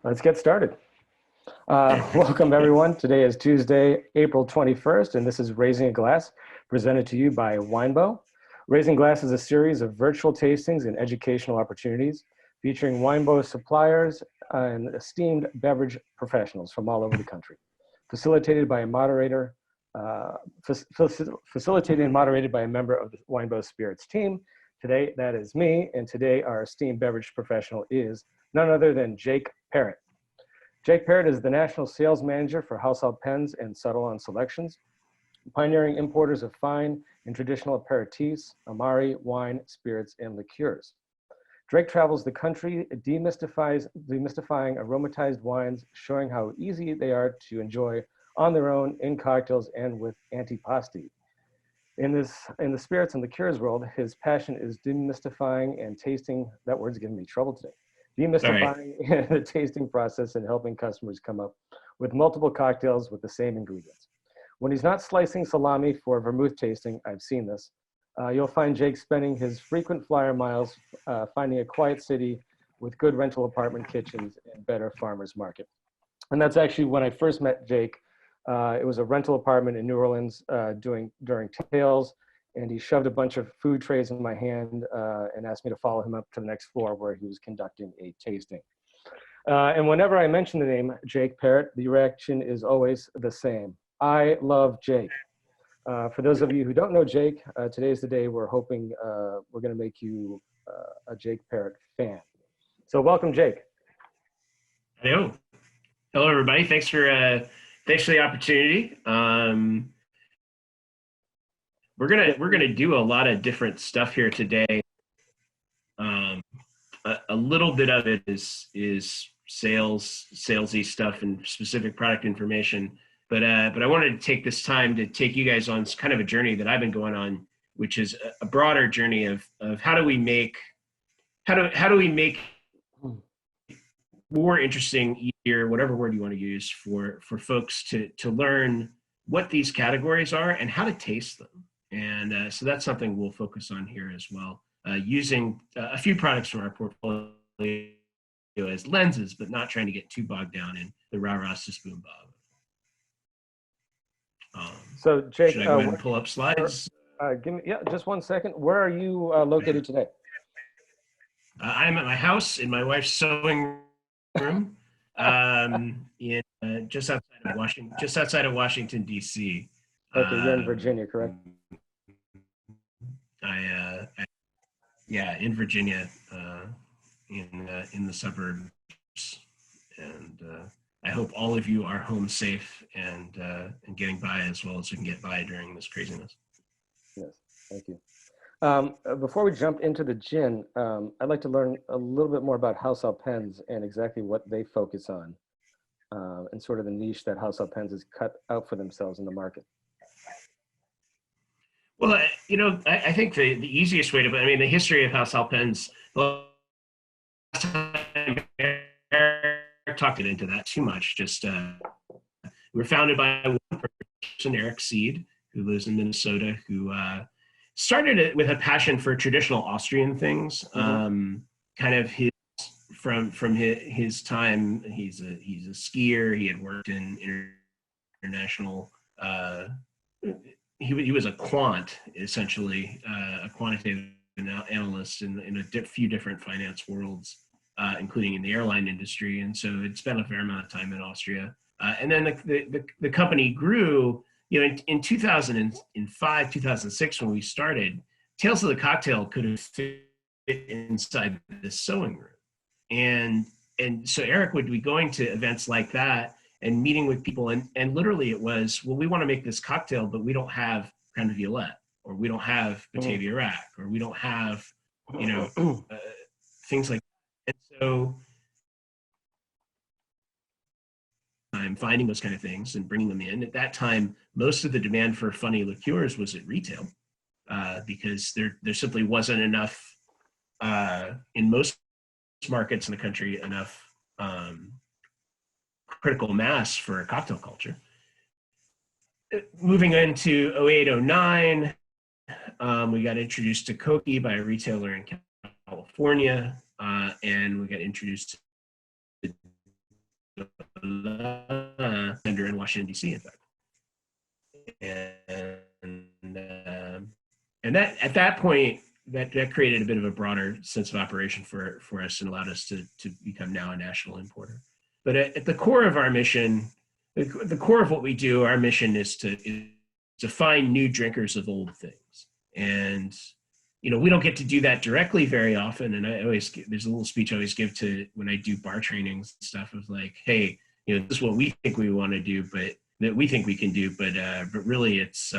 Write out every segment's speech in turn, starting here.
Let's get started. Welcome, everyone. Today is Tuesday, April 21st, and this is Raising a Glass, presented to you by Winebow. Raising Glass is a series of virtual tastings and educational opportunities featuring Winebow suppliers and esteemed beverage professionals from all over the country. Facilitated by a moderator, facilitated and moderated by a member of the Winebow Spirits team. Today, that is me, and today our esteemed beverage professional is none other than Jake Parrott. Jake Parrott is the National Sales Manager for Haus Alpenz and Subtle on Selections, pioneering importers of fine and traditional aperitifs, amari, wine, spirits, and liqueurs. Drake travels the country demystifying aromatized wines, showing how easy they are to enjoy on their own, in cocktails, and with antipasti. In the spirits and liqueurs world, his passion is demystifying and tasting, that word's giving me trouble today, demystifying the tasting process and helping customers come up with multiple cocktails with the same ingredients. When he's not slicing salami for vermouth tasting, I've seen this, you'll find Jake spending his frequent flyer miles finding a quiet city with good rental apartment kitchens and better farmers market. And that's actually when I first met Jake. It was a rental apartment in New Orleans during Tails, and he shoved a bunch of food trays in my hand and asked me to follow him up to the next floor where he was conducting a tasting. And whenever I mention the name Jake Parrott, the reaction is always the same. I love Jake. For those of you who don't know Jake, today's the day we're hoping we're going to make you a Jake Parrott fan. So welcome, Jake. Hello. Hello, everybody. Thanks for the opportunity. We're gonna do a lot of different stuff here today. A little bit of it is salesy stuff and specific product information. But I wanted to take this time to take you guys on kind of a journey that I've been going on, which is a broader journey of how do we make more interesting, easier, whatever word you want to use, for folks to learn what these categories are and how to taste them. And so that's something we'll focus on here as well, using a few products from our portfolio as lenses, but not trying to get too bogged down in the rah-rah spoon bob. So Jake, should I go ahead and pull up slides? Give me, just 1 second. Where are you located today? I'm at my house in my wife's sewing room, in just outside of Washington D.C. Okay, you're in Virginia, correct? Yeah, in Virginia, in the suburbs, and I hope all of you are home safe and getting by as well as we can get by during this craziness. Yes, thank you. Before we jump into the gin, I'd like to learn a little bit more about Haus Alpenz and exactly what they focus on, and sort of the niche that Haus Alpenz has cut out for themselves in the market. Well, I think the easiest way to, the history of Haus Alpenz, last time Eric talked it into that too much. Just we were founded by one person, Eric Seed, who lives in Minnesota, who started it with a passion for traditional Austrian things. Kind of from his time, he's a skier. He had worked in international. He was a quant, essentially, a quantitative analyst in a few different finance worlds, including in the airline industry. And so it spent a fair amount of time in Austria. And then the company grew, in 2005, 2006, when we started, Tales of the Cocktail could have fit inside this sewing room. And so Eric would be going to events like that and meeting with people, and literally it was, well, we want to make this cocktail, but we don't have creme de violette, or we don't have Batavia Rack, or we don't have, things like that. And so I'm finding those kind of things and bringing them in. At that time, most of the demand for funny liqueurs was at retail, because there simply wasn't enough, in most markets in the country, enough critical mass for a cocktail culture. Moving into 08, 09, we got introduced to Koki by a retailer in California, and we got introduced to in Washington, D.C., in fact. And that at that point, that created a bit of a broader sense of operation for us and allowed us to become now a national importer. But at the core of our mission, the core of what we do, our mission is to find new drinkers of old things. And we don't get to do that directly very often. And there's a little speech I always give to when I do bar trainings and stuff of like, hey, this is what we think we want to do, but that we think we can do, but really it's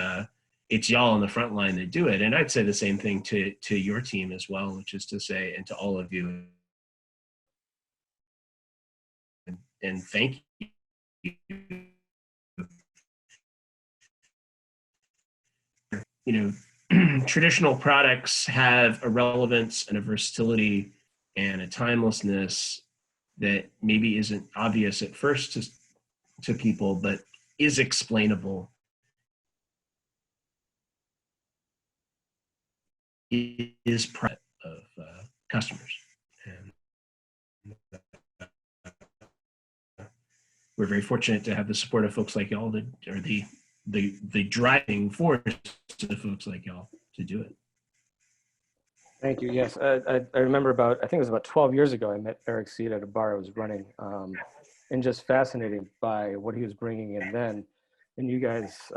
y'all on the front line that do it. And I'd say the same thing to your team as well, which is to say, and to all of you, and thank you. Traditional products have a relevance and a versatility and a timelessness that maybe isn't obvious at first to people, but is explainable. Is part of customers. And we're very fortunate to have the support of folks like y'all that are the driving force of folks like y'all to do it. Thank you. Yes, I remember I think it was about 12 years ago, I met Eric Seed at a bar I was running, and just fascinated by what he was bringing in then. And you guys,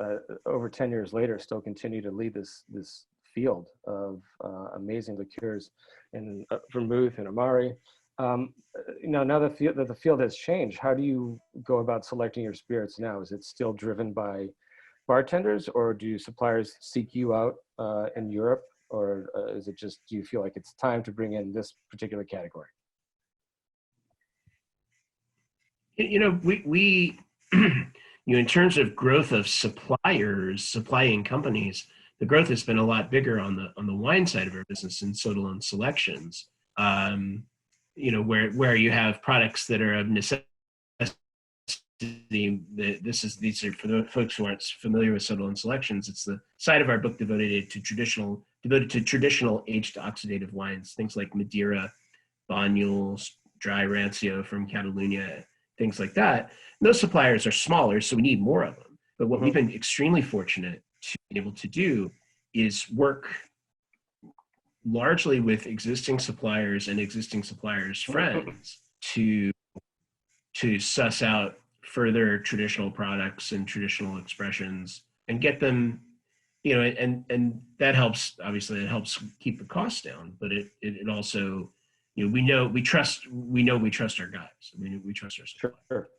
over 10 years later, still continue to lead this field of amazing liqueurs and vermouth and amari. Now that the field has changed, how do you go about selecting your spirits now? Is it still driven by bartenders, or do suppliers seek you out in Europe, or is it just, do you feel like it's time to bring in this particular category? We in terms of growth of suppliers, supplying companies, the growth has been a lot bigger on the wine side of our business in Soda Selections. Where you have products that are of necessity. These are for the folks who aren't familiar with Soda Selections. It's the side of our book devoted to traditional aged oxidative wines, things like Madeira, Banyuls, Dry Rancio from Catalunya, things like that. And those suppliers are smaller, so we need more of them. But what we've been extremely fortunate to be able to do is work largely with existing suppliers and existing suppliers' friends to suss out further traditional products and traditional expressions and get them, and that helps. Obviously, it helps keep the costs down, but it also, we trust our guys. We trust our suppliers. Sure.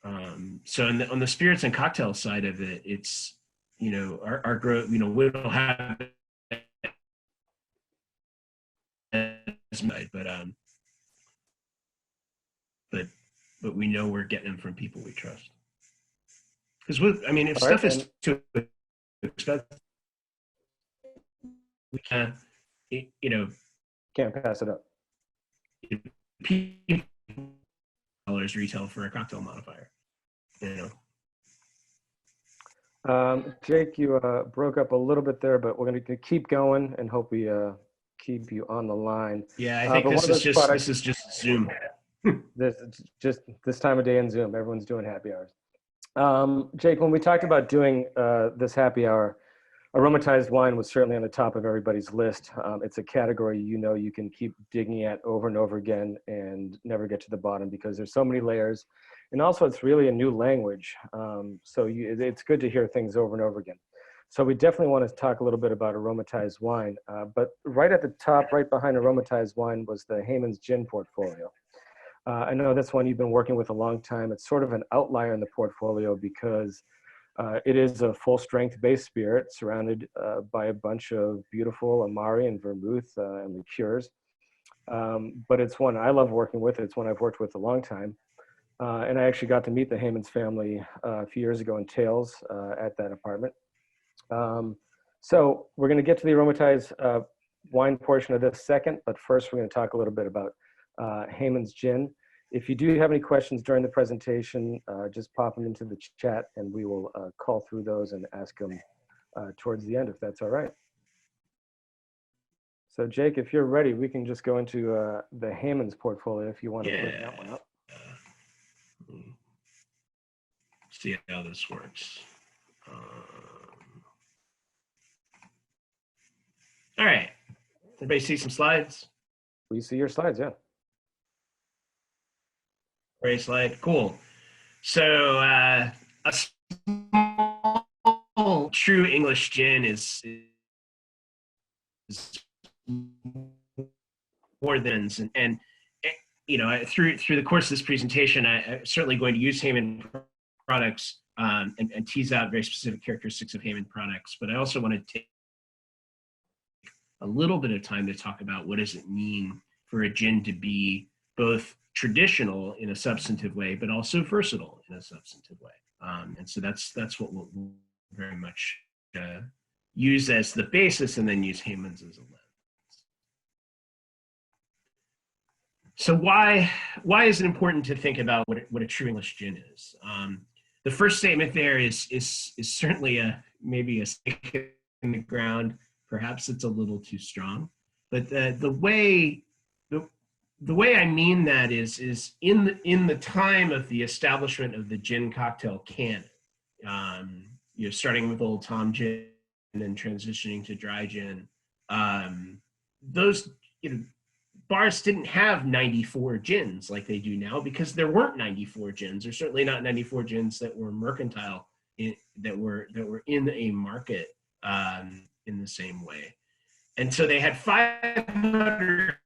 And, so on the spirits and cocktail side of it, it's our growth. We don't have but we know we're getting them from people we trust. Because if stuff is too expensive, we can't, can't pass it up. $dollars retail for a cocktail modifier. Jake, you broke up a little bit there, but we're going to keep going and hope we keep you on the line. Yeah, I think this is just Zoom. This time of day in Zoom, everyone's doing happy hours. Jake, when we talked about doing this happy hour, aromatized wine was certainly on the top of everybody's list. It's a category you can keep digging at over and over again and never get to the bottom because there's so many layers. And also it's really a new language. It's good to hear things over and over again. So we definitely want to talk a little bit about aromatized wine. But right at the top, right behind aromatized wine was the Haman's Gin portfolio. I know that's one you've been working with a long time. It's sort of an outlier in the portfolio because it is a full-strength base spirit surrounded by a bunch of beautiful amari and vermouth and liqueurs. But it's one I love working with. It's one I've worked with a long time. And I actually got to meet the Haman's family a few years ago in Tales at that apartment. So we're going to get to the aromatized wine portion of this second, but first we're going to talk a little bit about Haman's Gin. If you do have any questions during the presentation, just pop them into the chat and we will call through those and ask them towards the end, if that's all right. So Jake, if you're ready, we can just go into the Haman's portfolio if you want to put that one up. see how this works. All right. Everybody see some slides? We see your slides, yeah. Great slide. Cool. So a small true English gin is more than, and you know, through the course of this presentation, I'm certainly going to use Heyman products and tease out very specific characteristics of Heyman products. But I also want to take a little bit of time to talk about what does it mean for a gin to be both traditional in a substantive way, but also versatile in a substantive way. And so that's what we'll very much use as the basis, and then use Heyman's as a lens. So why is it important to think about what a true English gin is? The first statement there is certainly maybe a stake in the ground. Perhaps it's a little too strong, but the way I mean that is in the time of the establishment of the gin cocktail canon, starting with Old Tom gin and then transitioning to dry gin. Those bars didn't have 94 gins like they do now, because there weren't 94 gins, or certainly not 94 gins that were mercantile, that were in a market in the same way. And so they had 500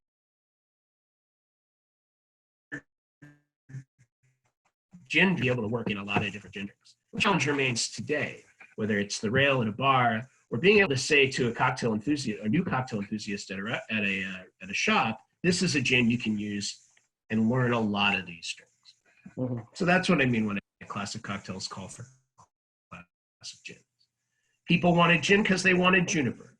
gin to be able to work in a lot of different gin drinks. The challenge remains today, whether it's the rail at a bar, or being able to say to a cocktail enthusiast, a new cocktail enthusiast at a shop, this is a gin you can use and learn a lot of these drinks. Mm-hmm. So that's what I mean when I classic cocktails call for classic gins. People wanted gin because they wanted juniper.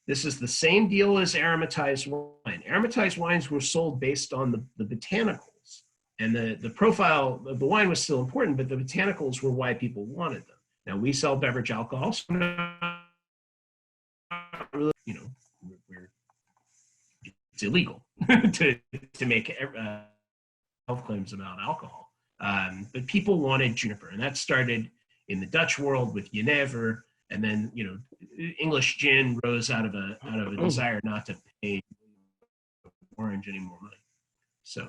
This is the same deal as aromatized wine. Aromatized wines were sold based on the botanicals, and the profile of the wine was still important, but the botanicals were why people wanted them. Now we sell beverage alcohol, so it's illegal to make health claims about alcohol. But people wanted juniper, and that started in the Dutch world with Jenever, and then English gin rose out of a desire not to pay Orange any more money. So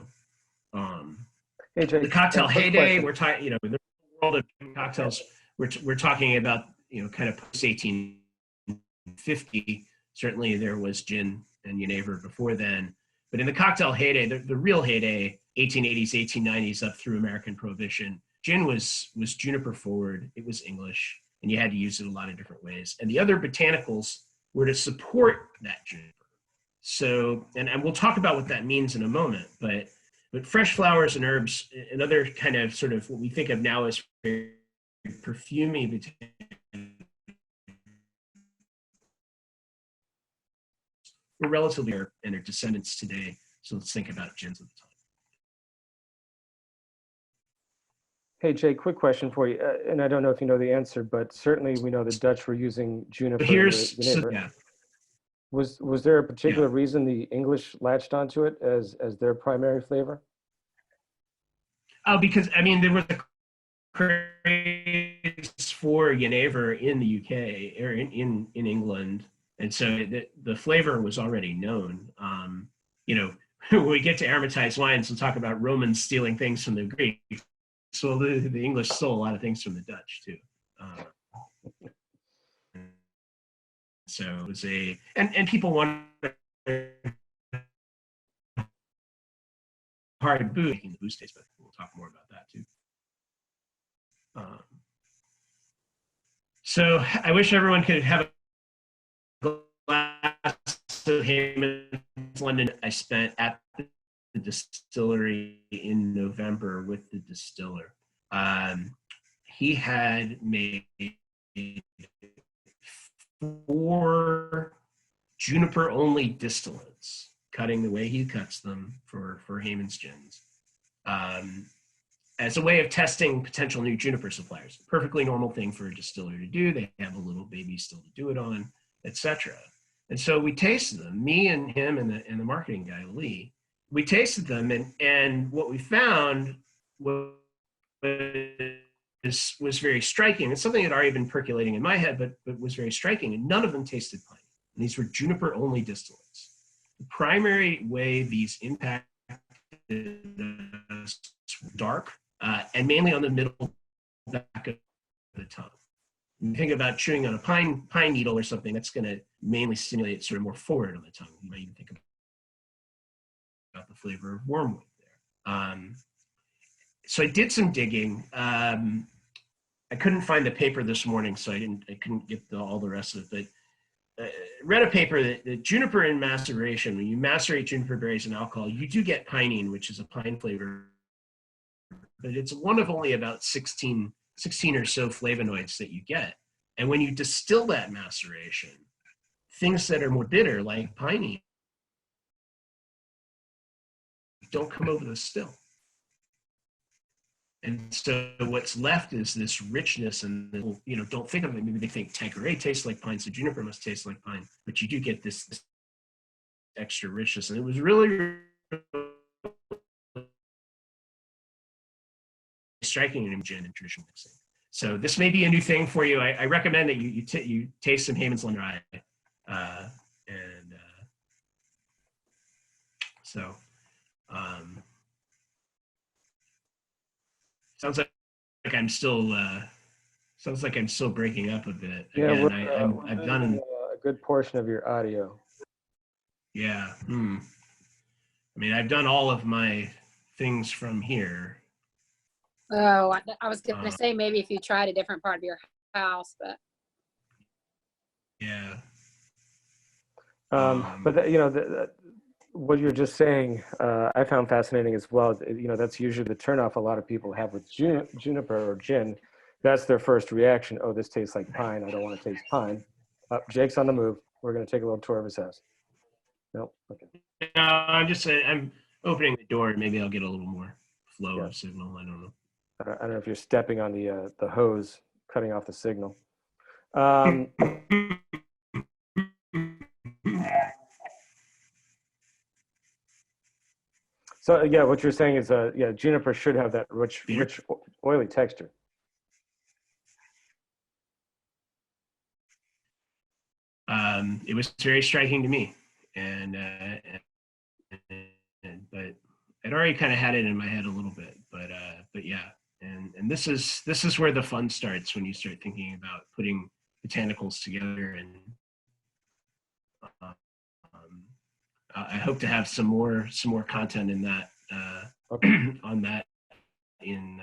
hey, Jake, the cocktail heyday, we're talking, in the world of cocktails, we're talking about kind of post 1850. Certainly there was gin and Jenever before then, but in the cocktail heyday, the real heyday, 1880s, 1890s, up through American Prohibition, gin was juniper forward. It was English, and you had to use it a lot of different ways. And the other botanicals were to support that juniper. So, and we'll talk about what that means in a moment, but fresh flowers and herbs, another kind of sort of what we think of now as perfumey botanicals, were relatively rare, and their descendants today. So let's think about gins at the time. Hey, Jay, quick question for you. And I don't know if you know the answer, but certainly we know the Dutch were using juniper. Was there a particular reason the English latched onto it as their primary flavor? Oh, because there was a craze for Jenever in the UK or in England. And so the flavor was already known. When we get to aromatized wines, we'll talk about Romans stealing things from the Greeks. So the English stole a lot of things from the Dutch too. So it was and people wanted hard booze, making the booze taste better. We'll talk more about that too. So I wish everyone could have a glass of Heyman's London. I spent at the distillery in November with the distiller. He had made 4 juniper-only distillates, cutting the way he cuts them for Heyman's gins, as a way of testing potential new juniper suppliers. Perfectly normal thing for a distiller to do. They have a little baby still to do it on, etc. And so we tasted them, me and him and the marketing guy, Lee. We tasted them, and what we found was was very striking. It's something that had already been percolating in my head, but was very striking. And none of them tasted pine. And these were juniper-only distillates. The primary way these impacted us were dark, and mainly on the middle back of the tongue. When you think about chewing on a pine needle or something, that's going to mainly stimulate sort of more forward on the tongue. You might even think about the flavor of wormwood there. So I did some digging. I couldn't find the paper this morning, so I couldn't get all the rest of it. But read a paper that juniper in maceration, when you macerate juniper berries in alcohol, you do get pinene, which is a pine flavor, but it's one of only about 16 or so flavonoids that you get. And when you distill that maceration, things that are more bitter, like pinene, don't come over the still. And so what's left is this richness, and don't think of it. Maybe they think Tanqueray tastes like pine, so juniper must taste like pine. But you do get this extra richness, and it was really striking in gin and traditional mixing. So this may be a new thing for you. I recommend that you taste some Hayman's London Rye, sounds like I'm still breaking up a bit. Yeah, Again, I've done a good portion of your audio. Yeah. I mean, I've done all of my things from here. Oh, I was going to say maybe if you tried a different part of your house, but. Yeah. But what you're just saying, I found fascinating as well. That's usually the turnoff a lot of people have with juniper or gin. That's their first reaction. Oh, this tastes like pine. I don't want to taste pine. Jake's on the move. We're going to take a little tour of his house. Nope. Okay. No, I'm opening the door, and maybe I'll get a little more flow of signal. I don't know. I don't know if you're stepping on the hose, cutting off the signal. So yeah, what you're saying is, juniper should have that rich, oily texture. It was very striking to me, but I'd already kind of had it in my head a little bit, but yeah, and this is where the fun starts, when you start thinking about putting botanicals together, and I hope to have some more content in that on that in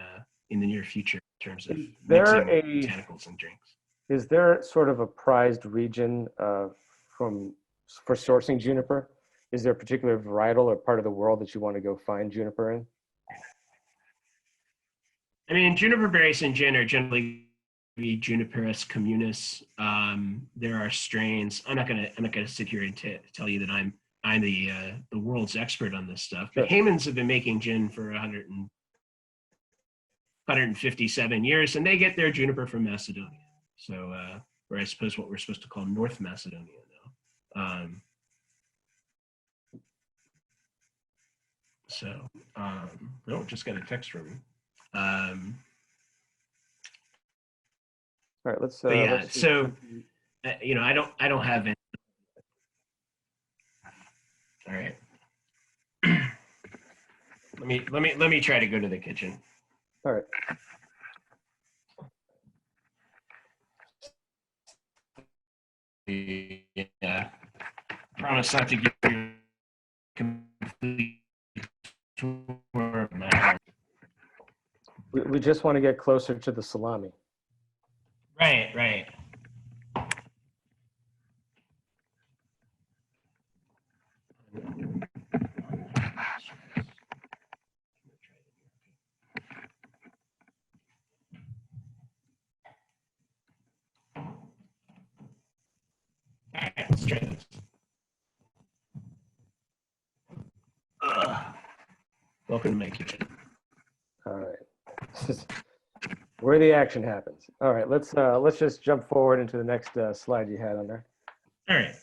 the near future in terms of mixing botanicals and drinks. Is there sort of a prized region for sourcing juniper? Is there a particular varietal or part of the world that you want to go find juniper in? I mean, juniper berries in gin are generally Juniperus communis. There are strains. I'm not gonna sit here and tell you that I'm the world's expert on this stuff. But Hayman's have been making gin for 157 years, and they get their juniper from Macedonia. So, or I suppose what we're supposed to call North Macedonia now. Just got a text from him. All right, let's. So, I don't have any. All right. let me try to go to the kitchen. All right. Yeah. Promise not to give you a complete tour of my house. We just want to get closer to the salami. Right. All right, let's try this. Welcome to my kitchen. All right. This is where the action happens. All right, let's just jump forward into the next slide you had on there. All right.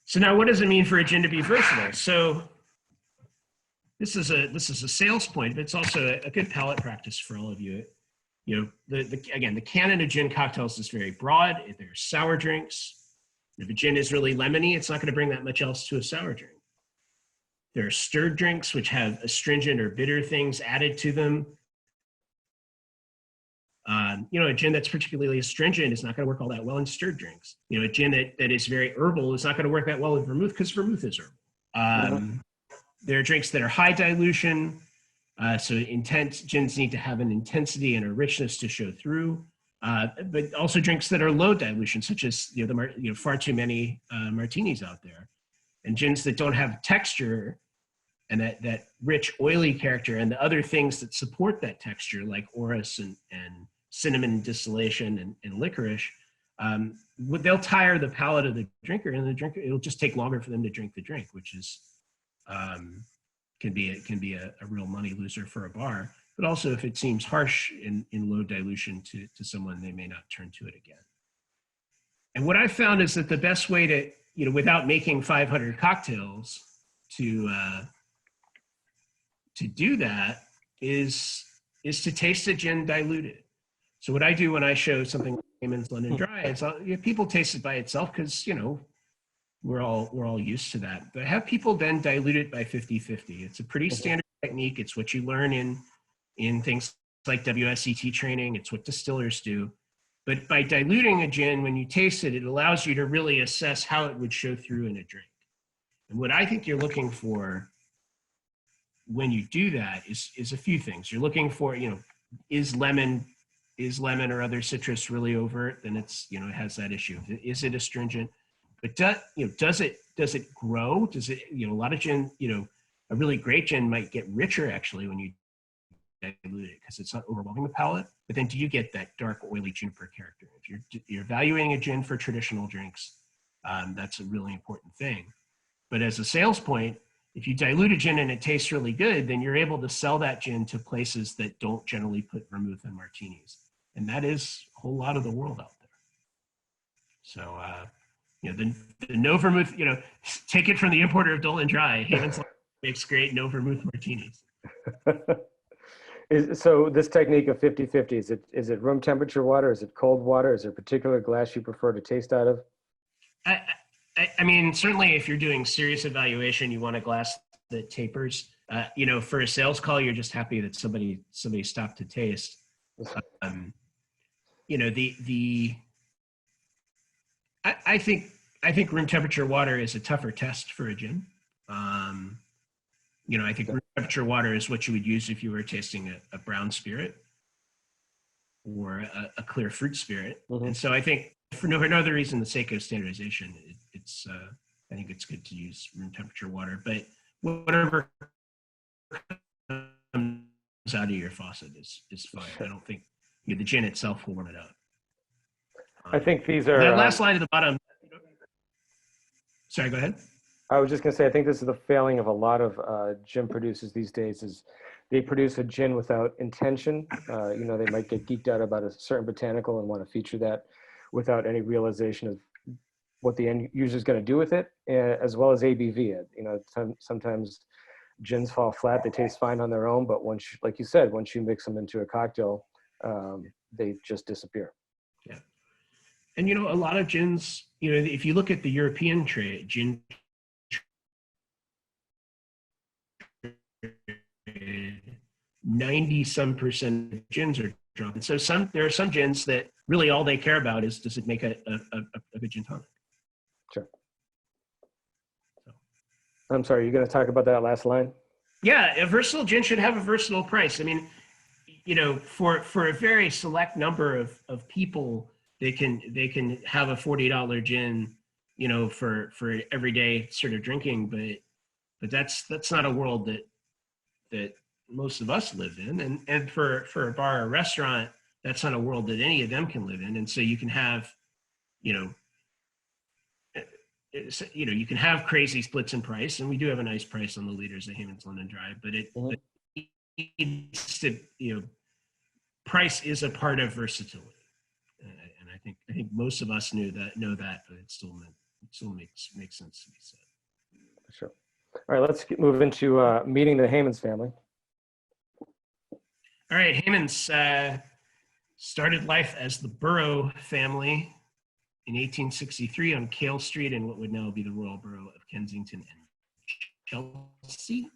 So now, what does it mean for a gin to be versatile? So this is a sales point, but it's also a good palate practice for all of you. You know, again, the canon of gin cocktails is very broad. There's sour drinks. If a gin is really lemony, it's not going to bring that much else to a sour drink. There are stirred drinks, which have astringent or bitter things added to them. You know, a gin that's particularly astringent is not going to work all that well in stirred drinks. You know, a gin that is very herbal is not going to work that well in vermouth because vermouth is herbal. There are drinks that are high dilution. So gins need to have an intensity and a richness to show through. But also drinks that are low dilution, such as far too many martinis out there, and gins that don't have texture and that rich oily character and the other things that support that texture, like orris and cinnamon distillation and licorice, they'll tire the palate of the drinker, and it'll just take longer for them to drink the drink, which is can be a real money loser for a bar. But also, if it seems harsh in low dilution to someone, they may not turn to it again. And what I've found is that the best way to, without making 500 cocktails, to do that is to taste a gin diluted. So what I do when I show something like Haman's London Dry is people taste it by itself because we're all used to that. But have people then dilute it by 50-50. It's a pretty standard technique. It's what you learn in things like WSET training. It's what distillers do. But by diluting a gin, when you taste it, it allows you to really assess how it would show through in a drink. And what I think you're looking for when you do that is a few things. You're looking for, is lemon or other citrus really overt? Then it's, it has that issue. Is it astringent? But does it grow? Does it, a lot of gin, a really great gin might get richer actually when you dilute it because it's not overwhelming the palate. But then do you get that dark, oily juniper character? If you're evaluating a gin for traditional drinks, that's a really important thing. But as a sales point, if you dilute a gin and it tastes really good, then you're able to sell that gin to places that don't generally put vermouth in martinis. And that is a whole lot of the world out there. So, the no vermouth, take it from the importer of Dolan Dry. Haman's makes great no vermouth martinis. So this technique of 50-50, is it room temperature water? Is it cold water? Is there a particular glass you prefer to taste out of? I mean, certainly if you're doing serious evaluation, you want a glass that tapers. For a sales call, you're just happy that somebody stopped to taste. I think room temperature water is a tougher test for a gin. I think room temperature water is what you would use if you were tasting a brown spirit or a clear fruit spirit. Mm-hmm. And so I think for no other reason, the sake of standardization, I think it's good to use room temperature water. But whatever comes out of your faucet is fine. I don't think the gin itself will warm it up. I think these are that last line at the bottom. Sorry, go ahead. I was just going to say, I think this is the failing of a lot of gin producers these days is they produce a gin without intention. They might get geeked out about a certain botanical and want to feature that without any realization of what the end user is going to do with it, as well as ABV it. Sometimes gins fall flat. They taste fine on their own, but once, like you said, once you mix them into a cocktail, they just disappear. Yeah. And, a lot of gins, if you look at the European trade, gin 90% of gins are drunk. And so there are some gins that really all they care about is, does it make a good gin tonic? Sure. So. I'm sorry, you're going to talk about that last line? Yeah, a versatile gin should have a versatile price. I mean, for a very select number of people, they can have a $40 gin, for everyday sort of drinking, but that's not a world that most of us live in, and for a bar or restaurant, that's not a world that any of them can live in. And so you can have, you can have crazy splits in price, and we do have a nice price on the liters of Haman's London Dry, but it needs to, price is a part of versatility, and I think most of us know that, but it still makes sense to be said. Sure. All right, let's move into meeting the Haymans family. All right, Haymans started life as the Borough family in 1863 on Cale Street in what would now be the Royal Borough of Kensington and Chelsea.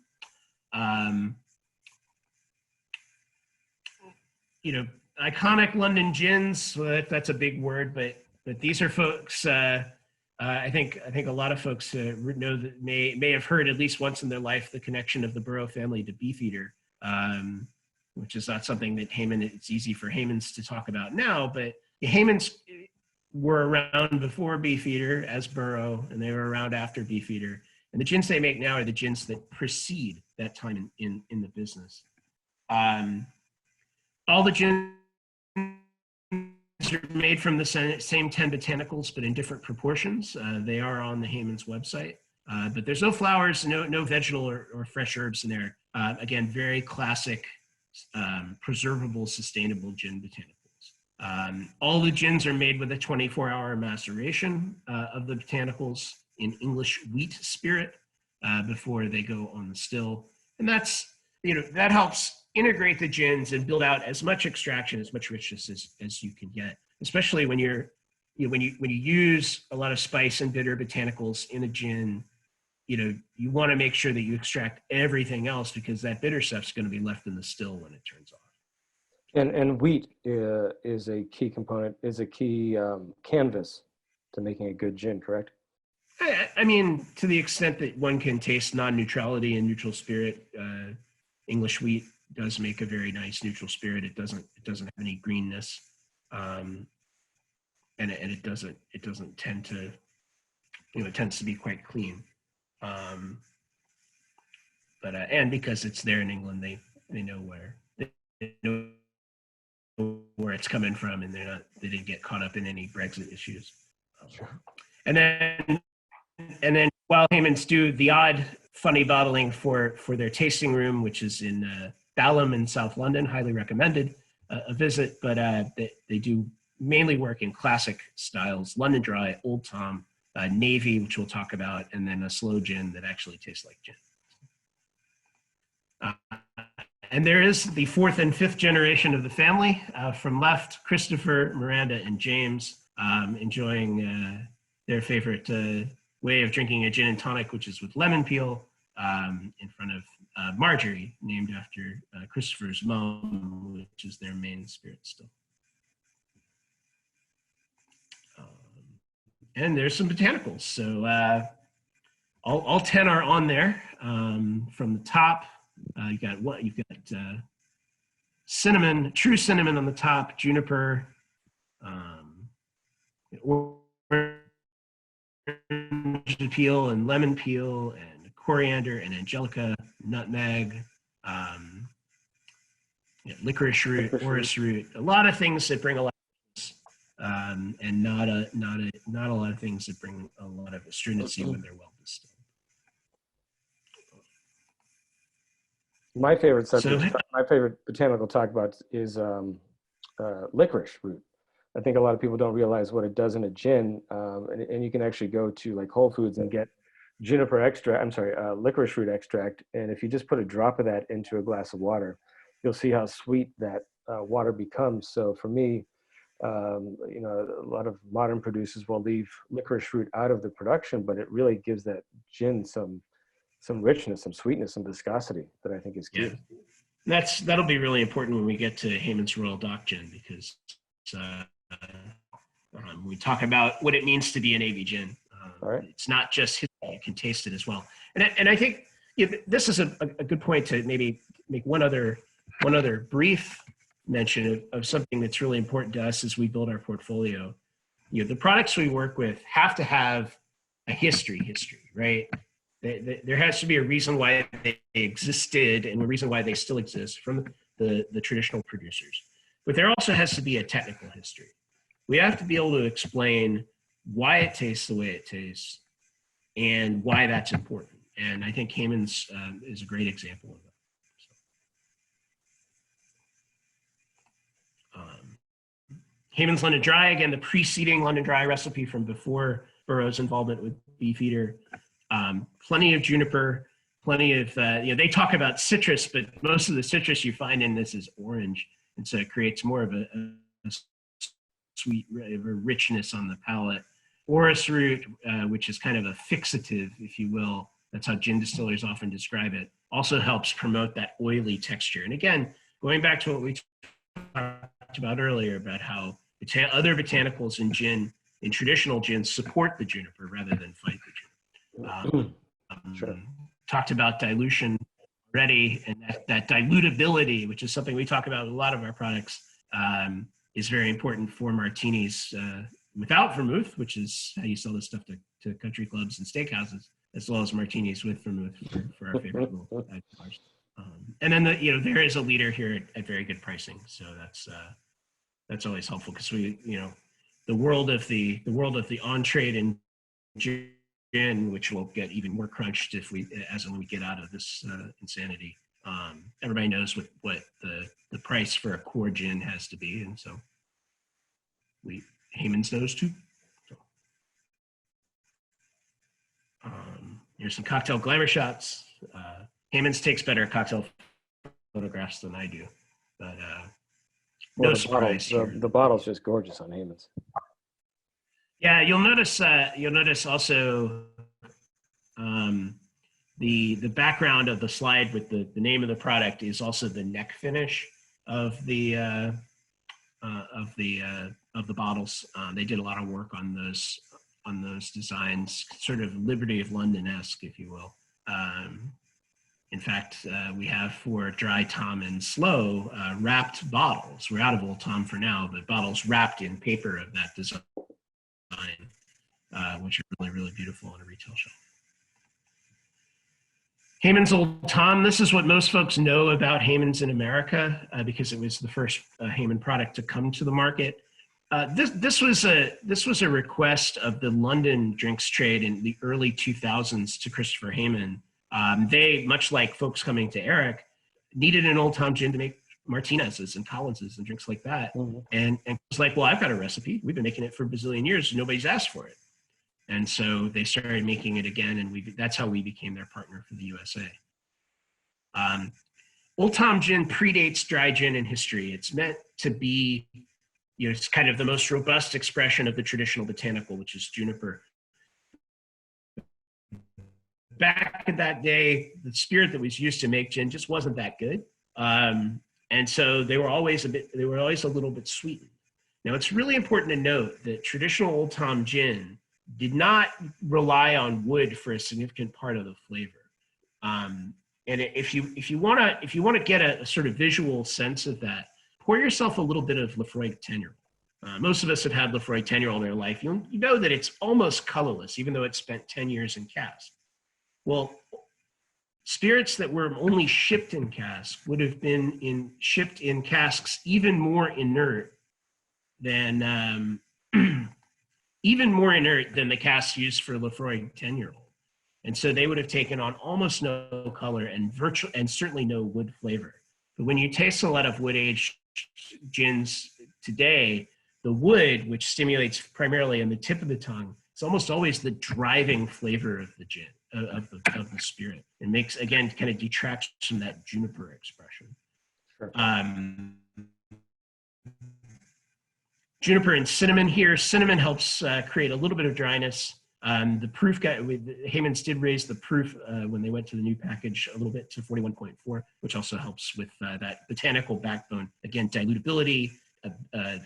You know, iconic London gins. Well, that's a big word, but these are folks. I think a lot of folks know that may have heard at least once in their life the connection of the Borough family to Beefeater, which is not something that it's easy for Haymans to talk about now, but the Haymans were around before Beefeater as Borough, and they were around after Beefeater. And the gins they make now are the gins that precede that time in the business. All the gins are made from the same 10 botanicals, but in different proportions. They are on the Haymans website. But there's no flowers, no vegetal or fresh herbs in there. Again, very classic, preservable, sustainable gin botanicals. All the gins are made with a 24-hour maceration of the botanicals in English wheat spirit before they go on the still. And that's, that helps integrate the gins and build out as much extraction, as much richness as you can get, especially when when you use a lot of spice and bitter botanicals in a gin. You want to make sure that you extract everything else, because that bitter stuff's going to be left in the still when it turns off. And wheat is a key component, is a key canvas to making a good gin, correct? I mean, to the extent that one can taste non-neutrality and neutral spirit, English wheat does make a very nice neutral spirit. It doesn't have any greenness, and it doesn't tend to, it tends to be quite clean. And because it's there in England, they know where it's coming from, and they didn't get caught up in any Brexit issues. Sure. And then while Haymans do the odd funny bottling for their tasting room, which is in Balham in South London, highly recommended a visit, but they do mainly work in classic styles: London Dry, Old Tom, Navy, which we'll talk about, and then a slow gin that actually tastes like gin. And there is the fourth and fifth generation of the family. From left, Christopher, Miranda, and James, enjoying their favorite way of drinking a gin and tonic, which is with lemon peel, in front of Marjorie, named after Christopher's mom, which is their main spirit still. And there's some botanicals. So all 10 are on there. From the top, you've got cinnamon, true cinnamon on the top, juniper, orange peel and lemon peel, and coriander and angelica, nutmeg, licorice root, orris root. A lot of things that bring a lot. And not a lot of things that bring a lot of astringency when they're well distilled. My favorite subject, my favorite botanical talk about is licorice root. I think a lot of people don't realize what it does in a gin, and you can actually go to like Whole Foods and get licorice root extract, and if you just put a drop of that into a glass of water, you'll see how sweet that water becomes. So for me, a lot of modern producers will leave licorice root out of the production, but it really gives that gin some richness, some sweetness, some viscosity that I think is key. Yeah. That'll be really important when we get to Haymans Royal Dock Gin, because we talk about what it means to be an AV gin. All right. It's not just history, you can taste it as well. And I think this is a good point to maybe make one other brief mention of something that's really important to us as we build our portfolio. The products we work with have to have a history, right? There has to be a reason why they existed and a reason why they still exist from the traditional producers. But there also has to be a technical history. We have to be able to explain why it tastes the way it tastes and why that's important. And I think Haymans is a great example of that. Haymans London Dry, again, the preceding London Dry recipe from before Borough's involvement with Beefeater. Plenty of juniper, plenty of, they talk about citrus, but most of the citrus you find in this is orange. And so it creates more of a sweet richness on the palate. Orris root, which is kind of a fixative, if you will, that's how gin distillers often describe it, also helps promote that oily texture. And again, going back to what we talked about earlier about how other botanicals in gin, in traditional gin, support the juniper rather than fight the juniper. Sure. Talked about dilution already, and that dilutability, which is something we talk about with a lot of our products, is very important for martinis without vermouth, which is how you sell this stuff to country clubs and steakhouses, as well as martinis with vermouth for our favorite little bars. And then there is a leader here at very good pricing, so that's always helpful because we the world of the on-trade and gin, which will get even more crunched when we get out of this insanity. Everybody knows what the price for a core gin has to be, and so Haymans knows too. So, here's some cocktail glamour shots. Haymans takes better cocktail photographs than I do, but no surprise. The bottle's just gorgeous on Haymans. Yeah, you'll notice also the background of the slide with the name of the product is also the neck finish of the bottles. They did a lot of work on those designs, sort of Liberty of London-esque, if you will. In fact, we have for Dry Tom and Slow wrapped bottles. We're out of Old Tom for now, but bottles wrapped in paper of that design, which are really, really beautiful on a retail shelf. Haymans Old Tom. This is what most folks know about Haymans in America because it was the first Hayman product to come to the market. This was a request of the London drinks trade in the early 2000s to Christopher Hayman. They, much like folks coming to Eric, needed an Old Tom gin to make Martinez's and Collinses and drinks like that. Mm-hmm. And it was like, well, I've got a recipe. We've been making it for a bazillion years. Nobody's asked for it. And so they started making it again, and that's how we became their partner for the USA. Old Tom gin predates dry gin in history. It's meant to be, it's kind of the most robust expression of the traditional botanical, which is juniper. Back in that day, the spirit that was used to make gin just wasn't that good. And so they were always a little bit sweetened. Now, it's really important to note that traditional Old Tom gin did not rely on wood for a significant part of the flavor. And if you want to get a sort of visual sense of that, pour yourself a little bit of Lefroy 10-year-old. Most of us have had Lefroy 10-year-old in their life. You know that it's almost colorless, even though it spent 10 years in cask. Well, spirits that were only shipped in cask would have been shipped in casks even more inert than the casks used for Lefroy 10-year-old. And so they would have taken on almost no color and certainly no wood flavor. But when you taste a lot of wood-aged gins today, the wood, which stimulates primarily on the tip of the tongue, it's almost always the driving flavor of the gin, of the spirit. It makes, again, kind of detracts from that juniper expression. Sure. Juniper and cinnamon here. Cinnamon helps create a little bit of dryness. The proof Haymans did raise the proof when they went to the new package a little bit to 41.4, which also helps with that botanical backbone. Again, dilutability,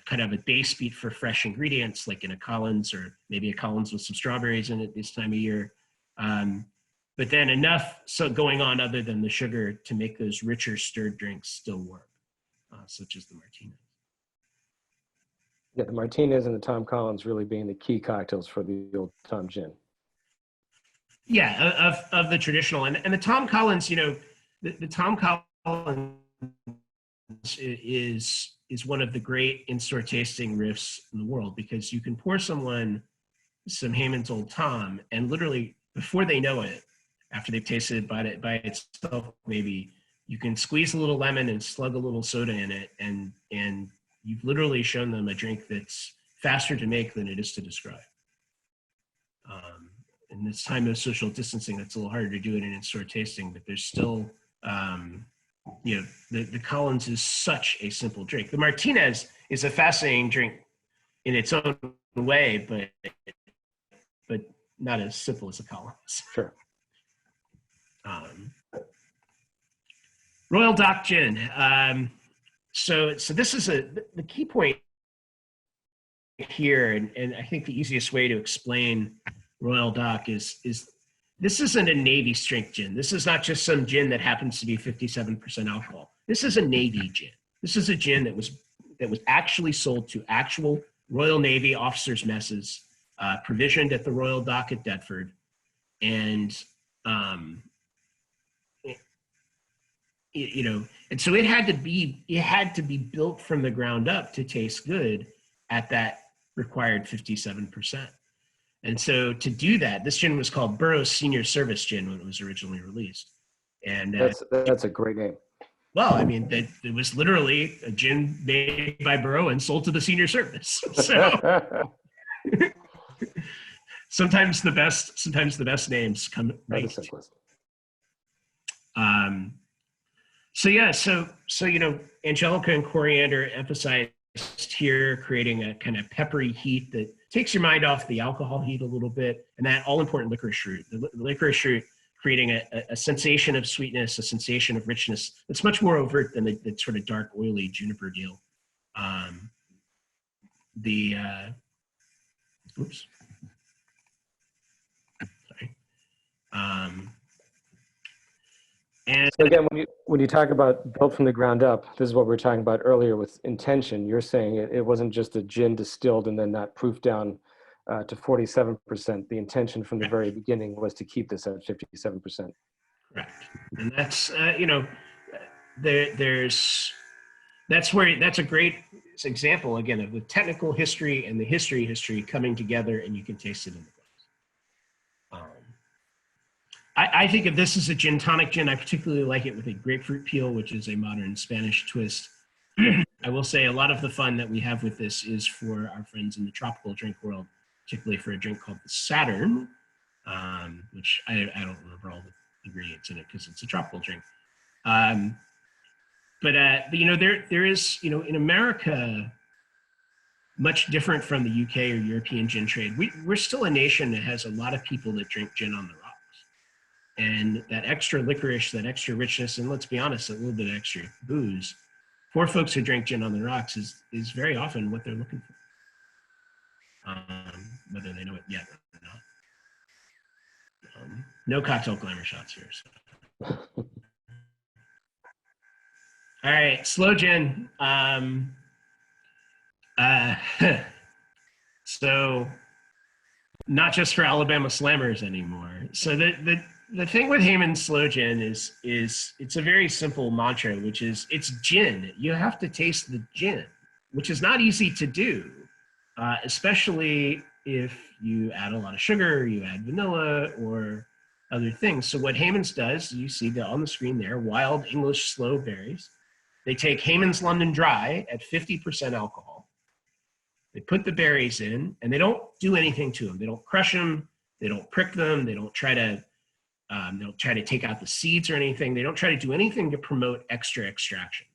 kind of a base beat for fresh ingredients, like in a Collins or maybe a Collins with some strawberries in it this time of year. But then enough going on other than the sugar to make those richer stirred drinks still work, such as the Martinez. Yeah, the Martinez and the Tom Collins really being the key cocktails for the Old Tom gin. Yeah, of the traditional. And the Tom Collins, the Tom Collins is one of the great in-store tasting riffs in the world, because you can pour someone some Haymans Old Tom and literally before they know it, after they've tasted it by itself, maybe you can squeeze a little lemon and slug a little soda in it, and you've literally shown them a drink that's faster to make than it is to describe. in this time of social distancing, that's a little harder to do it in in-store tasting, but there's still, the Collins is such a simple drink. The Martinez is a fascinating drink in its own way, but not as simple as the Collins. Sure. Royal Dock Gin. So this is the key point here, and I think the easiest way to explain Royal Dock is this isn't a Navy strength gin. This is not just some gin that happens to be 57% alcohol. This is a Navy gin. This is a gin that was actually sold to actual Royal Navy officers' messes, provisioned at the Royal Dock at Deptford, and and so it had to be built from the ground up to taste good at that required 57%. And so to do that, this gin was called Burroughs Senior Service Gin when it was originally released. And that's a great name. Well, I mean, it was literally a gin made by Burrough and sold to the senior service. So sometimes the best names come right. That is simplest. So angelica and coriander emphasized here, creating a kind of peppery heat that takes your mind off the alcohol heat a little bit, and that all-important licorice root. The licorice root creating a sensation of sweetness, a sensation of richness that's much more overt than the sort of dark, oily juniper deal. Oops. Sorry. And so again, when you talk about built from the ground up, this is what we were talking about earlier with intention. You're saying it wasn't just a gin distilled and then not proofed down to 47%. The intention from the very beginning was to keep this at 57%. Correct. And that's, that's a great example, again, of the technical history and the history coming together, and you can taste it in the glass. I think of this as a gin tonic gin. I particularly like it with a grapefruit peel, which is a modern Spanish twist. I will say a lot of the fun that we have with this is for our friends in the tropical drink world, particularly for a drink called the Saturn, which I don't remember all the ingredients in it because it's a tropical drink. But there is, in America, much different from the UK or European gin trade. We're still a nation that has a lot of people that drink gin on the rocks. And that extra licorice, that extra richness, and let's be honest, a little bit of extra booze, for folks who drink gin on the rocks is very often what they're looking for, whether they know it yet or not. No cocktail glamour shots here. So. All right, slow gin. So not just for Alabama slammers anymore. So the thing with Heyman's slow gin is it's a very simple mantra, which is it's gin. You have to taste the gin, which is not easy to do, especially if you add a lot of sugar, or you add vanilla or other things. So what Heyman's does, you see on the screen there, wild English sloe berries. They take Heyman's London Dry at 50% alcohol. They put the berries in, and they don't do anything to them. They don't crush them. They don't prick them. They don't try to take out the seeds or anything. They don't try to do anything to promote extra extraction.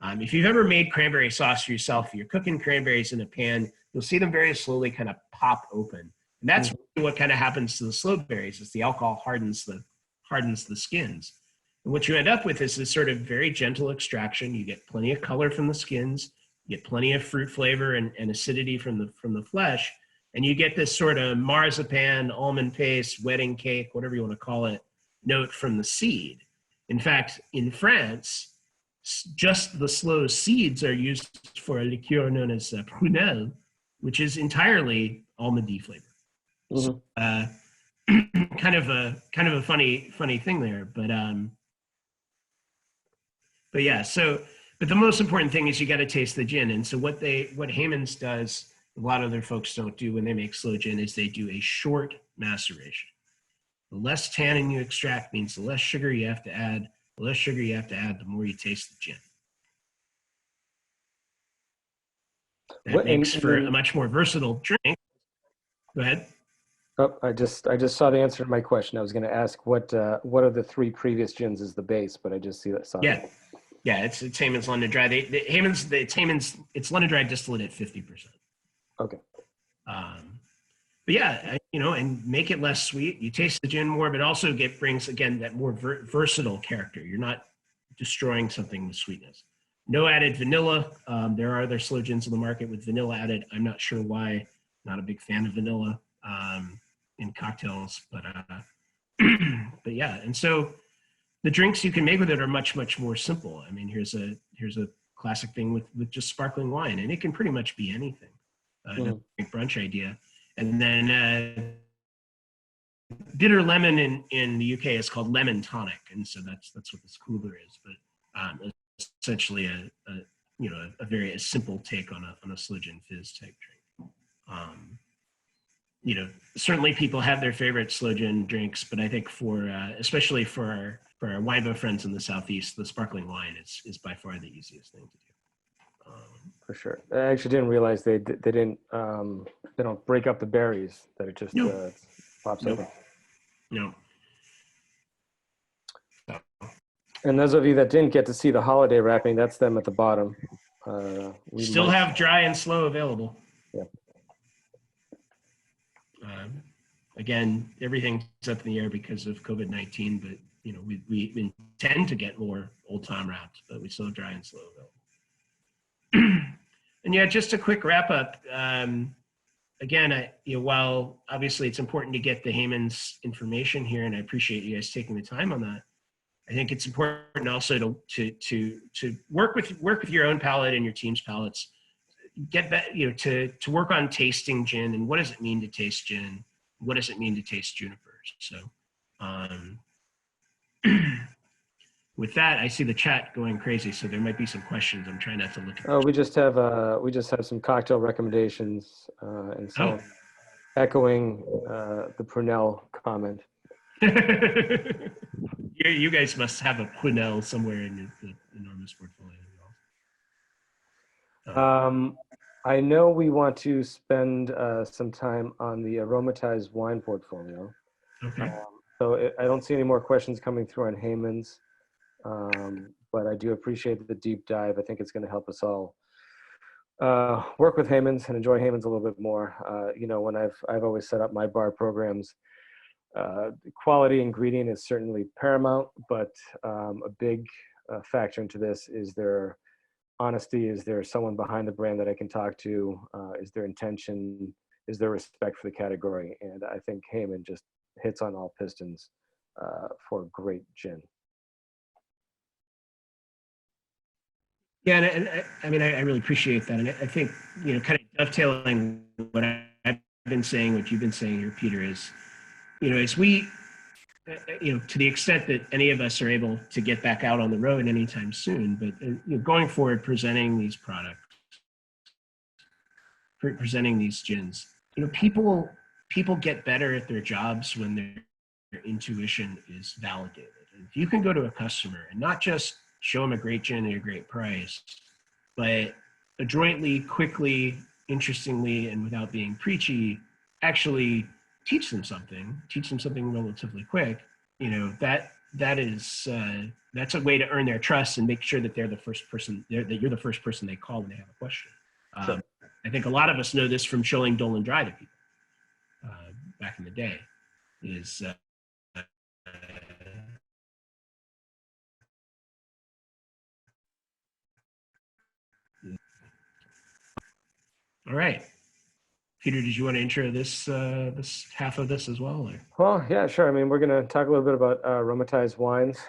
If you've ever made cranberry sauce for yourself, if you're cooking cranberries in a pan, you'll see them very slowly kind of pop open. And that's really what kind of happens to the sloe berries is the alcohol hardens the skins. And what you end up with is this sort of very gentle extraction. You get plenty of color from the skins, you get plenty of fruit flavor and acidity from the flesh, and you get this sort of marzipan, almond paste, wedding cake, whatever you want to call it, note from the seed. In fact, in France, just the sloe seeds are used for a liqueur known as prunelle, which is entirely almondy flavor. Mm-hmm. So, kind of a funny thing there, but yeah. But the most important thing is you got to taste the gin. And so what Heyman's does, a lot of other folks don't do when they make slow gin, is they do a short maceration. The less tannin you extract means the less sugar you have to add. The less sugar you have to add, the more you taste the gin. That makes for a much more versatile drink. Go ahead. Oh, I just saw the answer to my question. I was going to ask what are the three previous gins as the base, but I just saw Yeah. that. Yeah, it's Haman's London Dry. It's London Dry distillate at 50%. Okay. But yeah, and make it less sweet. You taste the gin more, but also brings again that more versatile character. You're not destroying something with sweetness. No added vanilla. There are other slow gins in the market with vanilla added. I'm not sure why. Not a big fan of vanilla in cocktails, but but yeah. And so the drinks you can make with it are much more simple. I mean, here's a classic thing with just sparkling wine, and it can pretty much be anything. Brunch idea, and then bitter lemon in the UK is called lemon tonic, and so that's what this cooler is. But essentially a very simple take on a slow gin fizz type drink. Certainly people have their favorite slow gin drinks, but I think especially for our wine friends in the Southeast, the sparkling wine is by far the easiest thing to do. For sure. I actually didn't realize they didn't they don't break up the berries, that it just pops Nope. open. No. And those of you that didn't get to see the holiday wrapping, that's them at the bottom. We still have dry and slow available. Yeah. Again, everything's up in the air because of COVID-19, but we intend to get more old time wrapped, but we still have dry and slow available. And yeah, just a quick wrap up. Again, while obviously it's important to get the Haman's information here, and I appreciate you guys taking the time on that, I think it's important also to work with your own palate and your team's palates. Get that, to work on tasting gin and what does it mean to taste gin? What does it mean to taste junipers? So, with that, I see the chat going crazy, so there might be some questions. I'm trying not to look at. Oh, we just have some cocktail recommendations and so echoing the Prunell comment. You guys must have a Prunell somewhere in the enormous portfolio. I know we want to spend some time on the aromatized wine portfolio. Okay. So I don't see any more questions coming through on Haman's, but I do appreciate the deep dive. I think it's going to help us all work with Haman's and enjoy Haman's a little bit more. When I've always set up my bar programs, quality ingredient is certainly paramount, but a big factor into this is their honesty. Is there someone behind the brand that I can talk to? Is there intention? Is there respect for the category? And I think Haman just hits on all pistons for great gin. Yeah, and I mean, I really appreciate that. And I think, kind of dovetailing what I've been saying, what you've been saying here, Peter, is, as we, to the extent that any of us are able to get back out on the road anytime soon, but going forward, presenting these products, presenting these gins, people get better at their jobs when their intuition is validated. And if you can go to a customer and not just show them a great gin at a great price, but adroitly, quickly, interestingly, and without being preachy, actually teach them something relatively quick, that's a way to earn their trust and make sure that they're the first person, that you're the first person they call when they have a question. Sure. I think a lot of us know this from showing Dolan Dry to people back in the day. All right, Peter, did you want to intro this half of this as well? Or? Well, yeah, sure. I mean, we're going to talk a little bit about aromatized wines,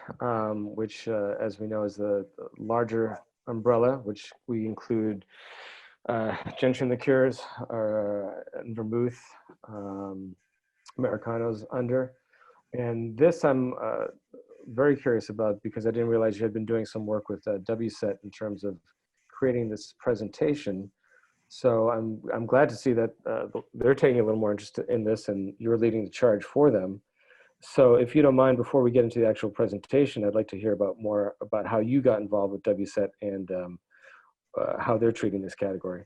which, as we know, is the larger umbrella, which we include gentian liqueurs, and vermouth, Americanos under. And this I'm very curious about because I didn't realize you had been doing some work with WSET in terms of creating this presentation. So I'm glad to see that they're taking a little more interest in this and you're leading the charge for them. So if you don't mind, before we get into the actual presentation, I'd like to hear more about how you got involved with WSET and how they're treating this category.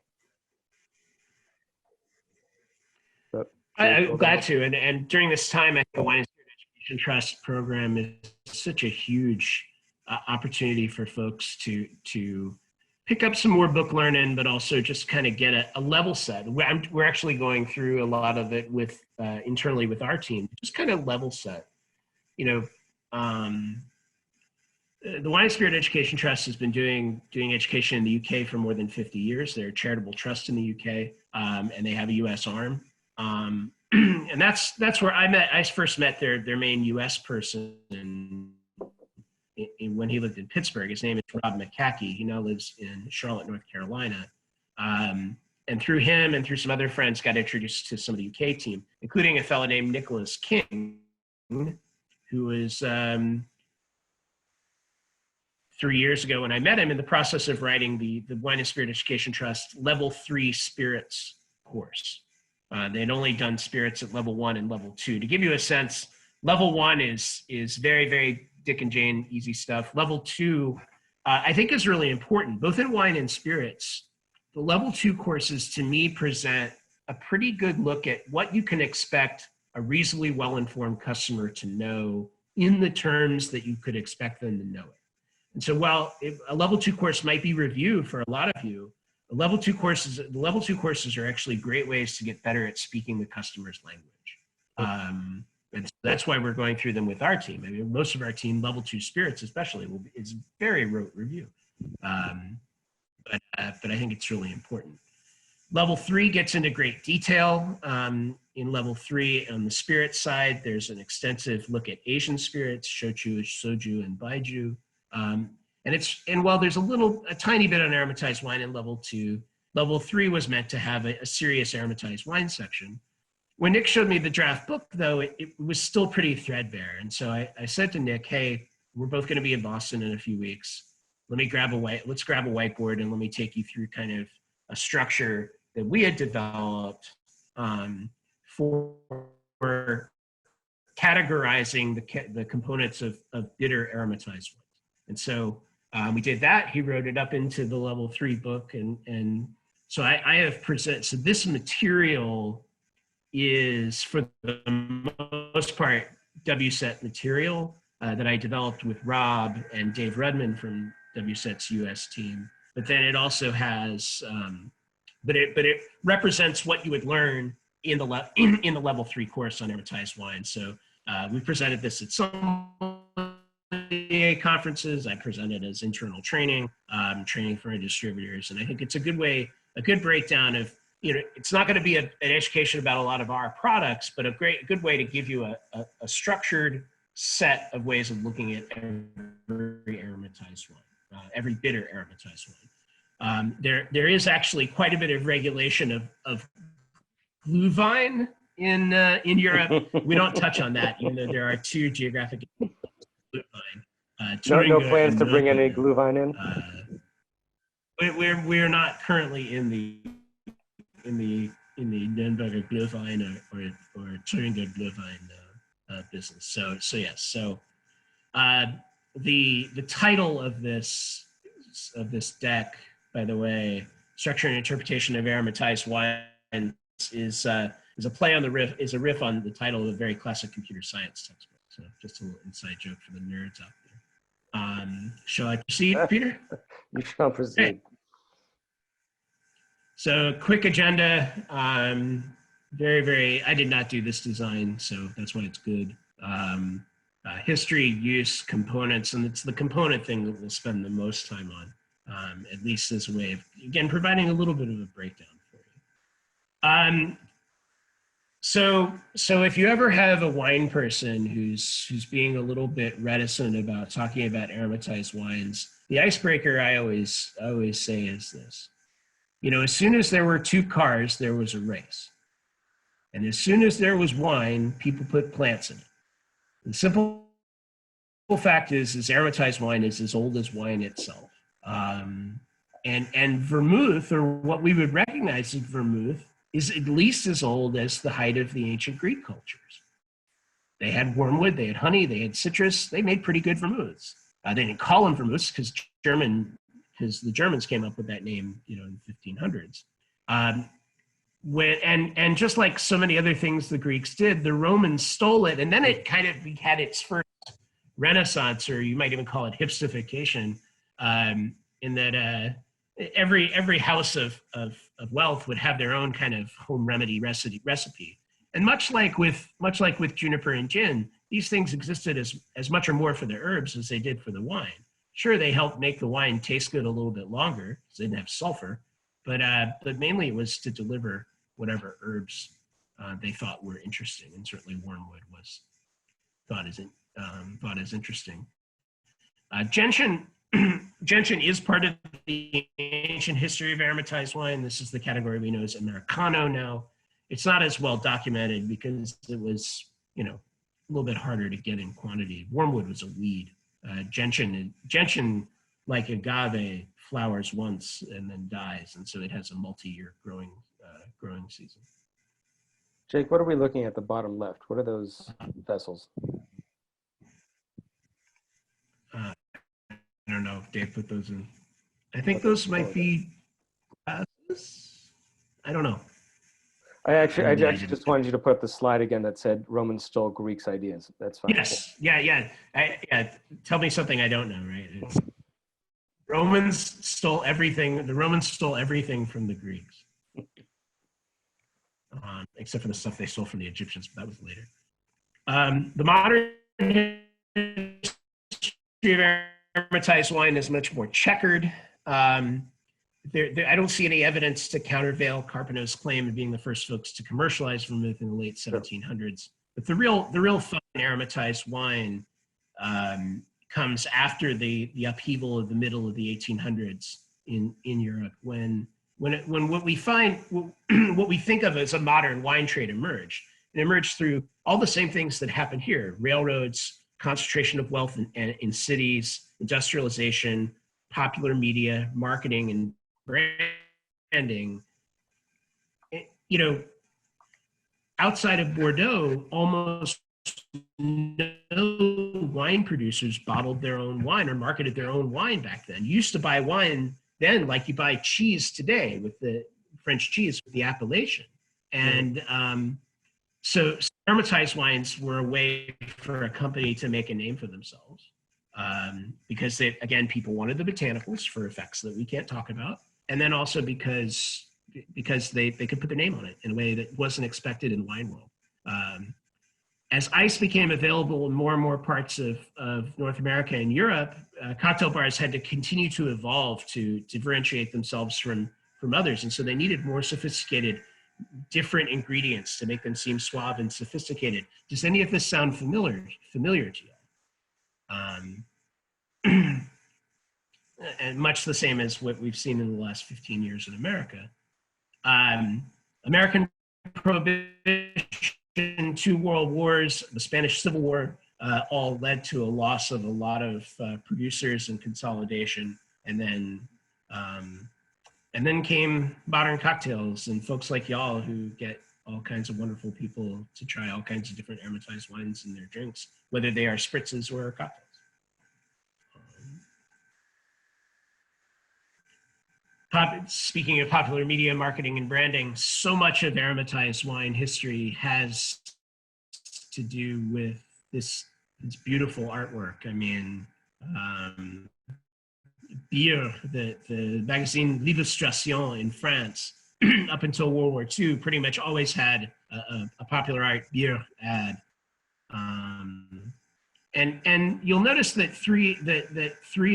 I'm glad to. And during this time, I think the Wine and Spirit Education Trust program is such a huge opportunity for folks to pick up some more book learning, but also just kind of get a level set. We're actually going through a lot of it with internally with our team, just kind of level set. You know, the Wine and Spirit Education Trust has been doing education in the UK for more than 50 years. They're a charitable trust in the UK, and they have a US arm. And that's where I first met their main US person when he lived in Pittsburgh. His name is Rob McCackey. He now lives in Charlotte, North Carolina. And through him and through some other friends, got introduced to some of the UK team, including a fellow named Nicholas King, who was 3 years ago when I met him in the process of writing the Wine and Spirit Education Trust Level 3 Spirits course. They had only done spirits at level 1 and level 2. To give you a sense, level 1 is very, very Dick and Jane, easy stuff. Level 2, I think, is really important, both in wine and spirits. The level 2 courses, to me, present a pretty good look at what you can expect a reasonably well-informed customer to know in the terms that you could expect them to know it. And so while a level 2 course might be review for a lot of you, the level 2 courses are actually great ways to get better at speaking the customer's language. And so that's why we're going through them with our team. I mean, most of our team, level 2 spirits especially, is very rote review. But I think it's really important. Level 3 gets into great detail. In level 3, on the spirit side, there's an extensive look at Asian spirits, shochu, soju, and baiju. And while there's a tiny bit on aromatized wine in level 2, level 3 was meant to have a serious aromatized wine section. When Nick showed me the draft book, though, it was still pretty threadbare. And so I said to Nick, hey, we're both going to be in Boston in a few weeks. Let's grab a whiteboard and let me take you through kind of a structure that we had developed for categorizing the components of bitter aromatized wine. And so we did that. He wrote it up into the level 3 book. And so I have presented, so this material is, for the most part, WSET material that I developed with Rob and Dave Rudman from WSET's US team. But then it also has, but it represents what you would learn in the level 3 course on aromatized wine. So we presented this at some conferences. I presented as internal training, training for our distributors. And I think it's a good breakdown of, it's not going to be an education about a lot of our products, but a good way to give you a structured set of ways of looking at every aromatized wine, every bitter aromatized wine. There is actually quite a bit of regulation of glühwein in Europe. We don't touch on that, even though there are 2 geographic glühwein. No plans to bring any glühwein in. We're not currently in the Nürnberger Glühwein or Thüringer Glühwein business. So yes. So the title of this deck, by the way, Structure and Interpretation of Aromatized Wine, is a play on the riff, is a riff on the title of a very classic computer science textbook. So just a little inside joke for the nerds out there. Shall I proceed, Peter? You shall proceed. Okay. So quick agenda. I did not do this design, so that's why it's good. History, use, components, and it's the component thing that we'll spend the most time on, at least as a way of, again, providing a little bit of a breakdown for you. So if you ever have a wine person who's being a little bit reticent about talking about aromatized wines, the icebreaker I always say is this. As soon as there were 2 cars, there was a race. And as soon as there was wine, people put plants in it. The simple fact is aromatized wine is as old as wine itself. And vermouth, or what we would recognize as vermouth, is at least as old as the height of the ancient Greek cultures. They had wormwood, they had honey, they had citrus. They made pretty good vermouths. They didn't call them vermouths because the Germans came up with that name, in the 1500s. and just like so many other things the Greeks did, the Romans stole it, and then it kind of had its first renaissance, or you might even call it hipstification, in that every house of wealth would have their own kind of home remedy recipe. And much like with juniper and gin, these things existed as much or more for the herbs as they did for the wine. Sure, they helped make the wine taste good a little bit longer because they didn't have sulfur, but mainly it was to deliver whatever herbs they thought were interesting, and certainly wormwood was thought as interesting. Gentian is part of the ancient history of aromatized wine. This is the category we know as Americano now. It's not as well documented because it was, a little bit harder to get in quantity. Wormwood was a weed. Gentian, like agave, flowers once and then dies, and so it has a multi-year growing season. Jake, what are we looking at the bottom left? What are those vessels? I don't know if Dave put those in. I think those might be glasses. I don't know. I actually just wanted you to put up the slide again that said Romans stole Greeks' ideas. That's fine. Yes. Yeah. Tell me something I don't know, right? Romans stole everything. The Romans stole everything from the Greeks. Except for the stuff they stole from the Egyptians, but that was later. The modern history of aromatized wine is much more checkered. I don't see any evidence to countervail Carpentier's claim of being the first folks to commercialize vermouth in the late 1700s. But the real fun aromatized wine comes after the upheaval of the middle of the 1800s in Europe, when what we think of as a modern wine trade emerged. It emerged through all the same things that happened here: railroads, concentration of wealth in cities, industrialization, popular media, marketing, and branding. Outside of Bordeaux, almost no wine producers bottled their own wine or marketed their own wine back then. You used to buy wine then like you buy cheese today, with the French cheese with the appellation. And so aromatized wines were a way for a company to make a name for themselves, because people wanted the botanicals for effects that we can't talk about, and then also because they could put their name on it in a way that wasn't expected in the wine world. As ice became available in more and more parts of North America and Europe, cocktail bars had to continue to evolve to differentiate themselves from others. And so they needed more sophisticated, different ingredients to make them seem suave and sophisticated. Does any of this sound familiar to you? And much the same as what we've seen in the last 15 years in America. American Prohibition, 2 world wars, the Spanish Civil War, all led to a loss of a lot of producers and consolidation. And then came modern cocktails and folks like y'all who get all kinds of wonderful people to try all kinds of different aromatized wines in their drinks, whether they are spritzes or cocktails. Speaking of popular media, marketing, and branding, so much of aromatized wine history has to do with this beautiful artwork. I mean, Beer, the magazine L'Illustration in France, up until World War II, pretty much always had a popular art beer ad. And you'll notice that three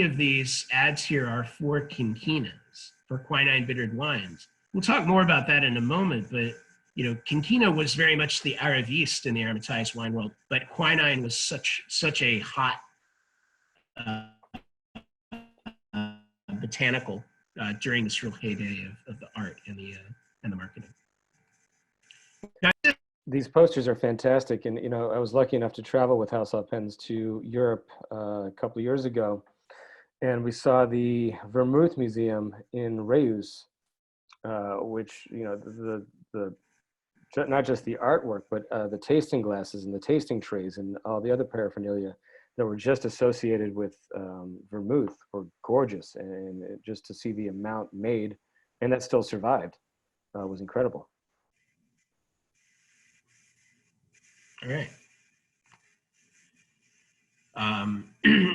of these ads here are for quinquinas, for quinine bittered wines. We'll talk more about that in a moment, but quinquina was very much the Araviste in the aromatized wine world, but quinine was such a hot botanical during this real heyday of the art and the marketing. Now, these posters are fantastic, and I was lucky enough to travel with Haus Alpenz to Europe a couple of years ago, and we saw the Vermouth Museum in Reus, which the not just the artwork, but the tasting glasses and the tasting trays and all the other paraphernalia that were just associated with vermouth were gorgeous, and just to see the amount made and that still survived was incredible. All right.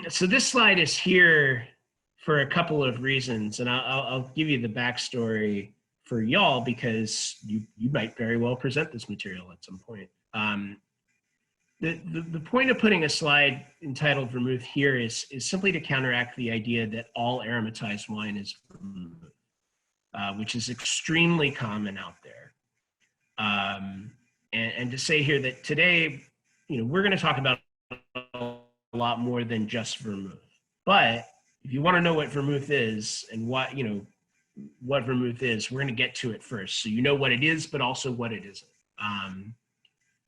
So this slide is here for a couple of reasons, and I'll give you the backstory for y'all because you might very well present this material at some point. The point of putting a slide entitled Vermouth here is simply to counteract the idea that all aromatized wine is vermouth, which is extremely common out there. And to say here that today, we're going to talk about a lot more than just vermouth. But if you want to know what vermouth is and what vermouth is, we're going to get to it first. So you know what it is, but also what it isn't.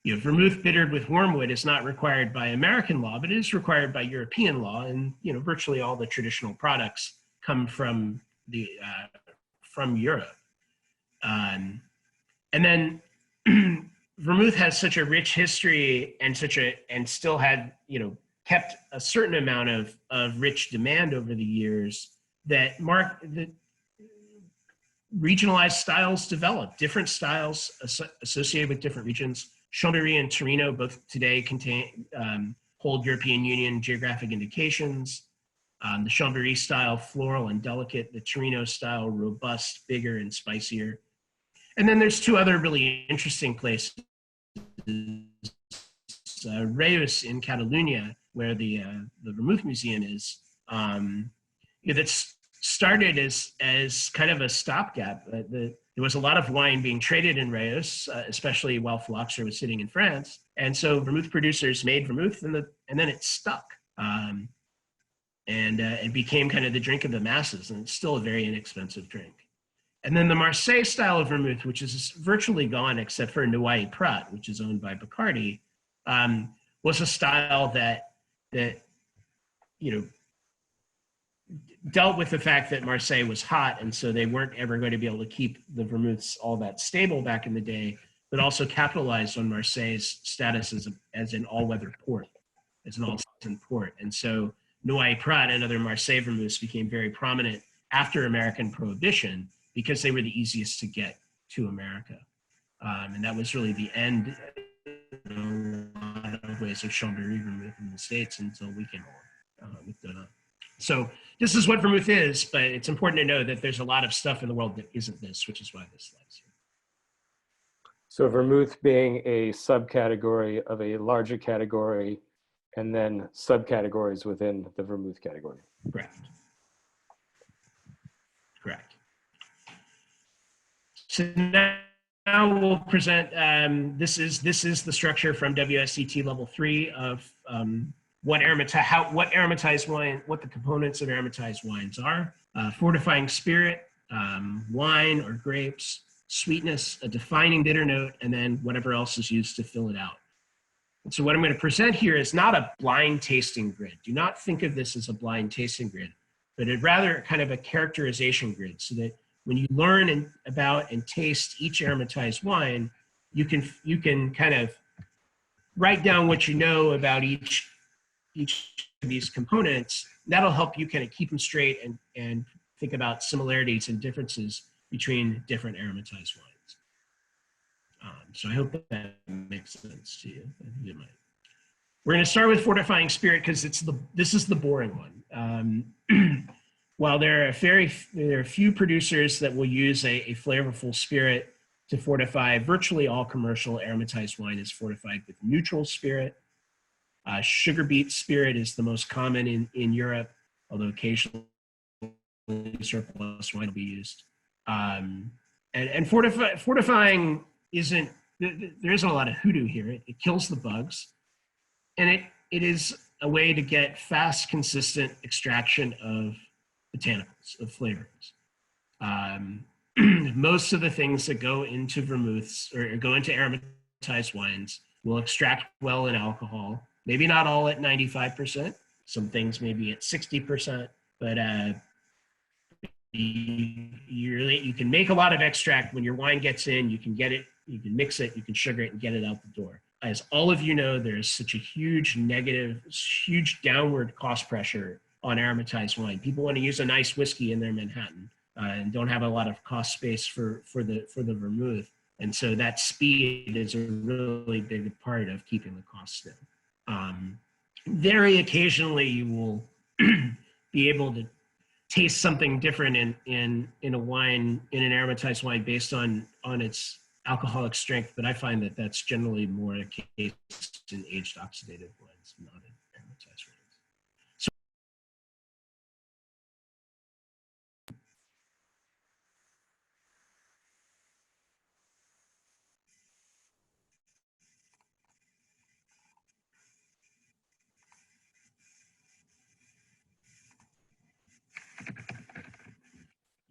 Vermouth bittered with wormwood is not required by American law, but it is required by European law. And, virtually all the traditional products come from Europe. And then vermouth has such a rich history and still had, kept a certain amount of rich demand over the years that regionalized styles developed, different styles associated with different regions. Chambéry and Torino both today hold European Union geographic indications. The Chambéry style, floral and delicate. The Torino style, robust, bigger, and spicier. And then there's two other really interesting places. Reus in Catalonia, where the Vermouth Museum is, that's started as kind of a stopgap. There was a lot of wine being traded in Reus, especially while Phylloxera was sitting in France. And so vermouth producers made vermouth and then it stuck. And it became kind of the drink of the masses, and it's still a very inexpensive drink. And then the Marseille style of vermouth, which is virtually gone except for Noailles Prat, which is owned by Bacardi, was a style that dealt with the fact that Marseille was hot, and so they weren't ever going to be able to keep the vermouths all that stable back in the day, but also capitalized on Marseille's status as an all-weather port, as an all-season port. And so Noailles Prat and other Marseille vermouths became very prominent after American Prohibition because they were the easiest to get to America. And that was really the end in a lot of ways of Chambéry vermouth in the States until we came along with Dona. So this is what vermouth is, but it's important to know that there's a lot of stuff in the world that isn't this, which is why this slide's here. So vermouth being a subcategory of a larger category, and then subcategories within the vermouth category. Correct. Correct. So now we'll present, this is the structure from WSET level 3 of what aromatized wine, what the components of aromatized wines are. Fortifying spirit, wine or grapes, sweetness, a defining bitter note, and then whatever else is used to fill it out. And so what I'm going to present here is not a blind tasting grid. Do not think of this as a blind tasting grid, but rather kind of a characterization grid, so that when you learn about and taste each aromatized wine, you can kind of write down what you know about each of these components. That'll help you kind of keep them straight and think about similarities and differences between different aromatized wines. So I hope that makes sense to you. I think it might. We're going to start with fortifying spirit because this is the boring one. While there are few producers that will use a flavorful spirit to fortify, virtually all commercial aromatized wine is fortified with neutral spirit. Sugar beet spirit is the most common in Europe, although occasionally surplus wine will be used. And fortifying there isn't a lot of hoodoo here. It kills the bugs, and it is a way to get fast, consistent extraction of botanicals, of flavorings. Most of the things that go into vermouths or go into aromatized wines will extract well in alcohol. Maybe not all at 95%. Some things maybe at 60%, but you can make a lot of extract when your wine gets in. You can get it, you can mix it, you can sugar it, and get it out the door. As all of you know, there's such a huge downward cost pressure on aromatized wine. People want to use a nice whiskey in their Manhattan and don't have a lot of cost space for the vermouth. And so that speed is a really big part of keeping the costs down. Very occasionally you will be able to taste something different in a wine, in an aromatized wine based on its alcoholic strength, but I find that that's generally more a case in aged oxidative wines, not in aromatized wines. So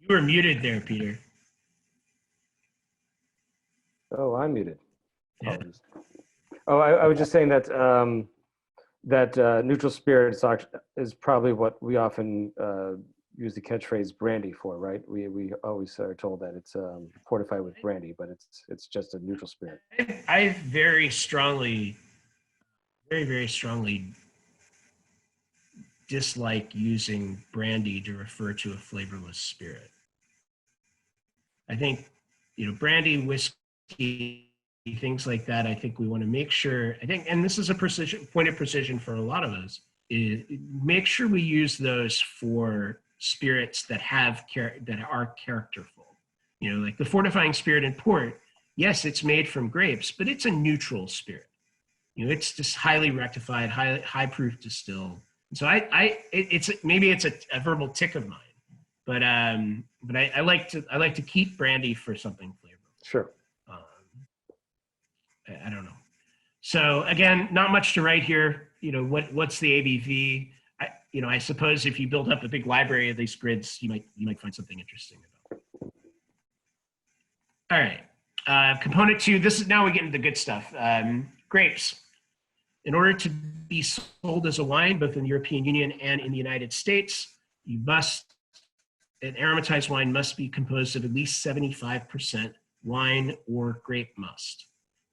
you were muted there, Peter. Oh, I'm muted. Yeah. Apologies. Oh, I was just saying that neutral spirits is probably what we often use the catchphrase brandy for, right? We always are told that it's fortified with brandy, but it's just a neutral spirit. I very strongly dislike using brandy to refer to a flavorless spirit. I think, brandy, whiskey, things like that, I think we want to make sure, and this is a point of precision for a lot of us, is make sure we use those for spirits that are characterful. Like the fortifying spirit in port, yes, it's made from grapes, but it's a neutral spirit. It's just highly rectified, high proof distilled. So maybe it's a verbal tick of mine, but I like to keep brandy for something flavorful. Sure. I don't know. So again, not much to write here. What's the ABV? I suppose if you build up a big library of these grids, you might find something interesting about it. All right. Component 2. This is now we get into the good stuff. Grapes. In order to be sold as a wine, both in the European Union and in the United States, an aromatized wine must be composed of at least 75% wine or grape must.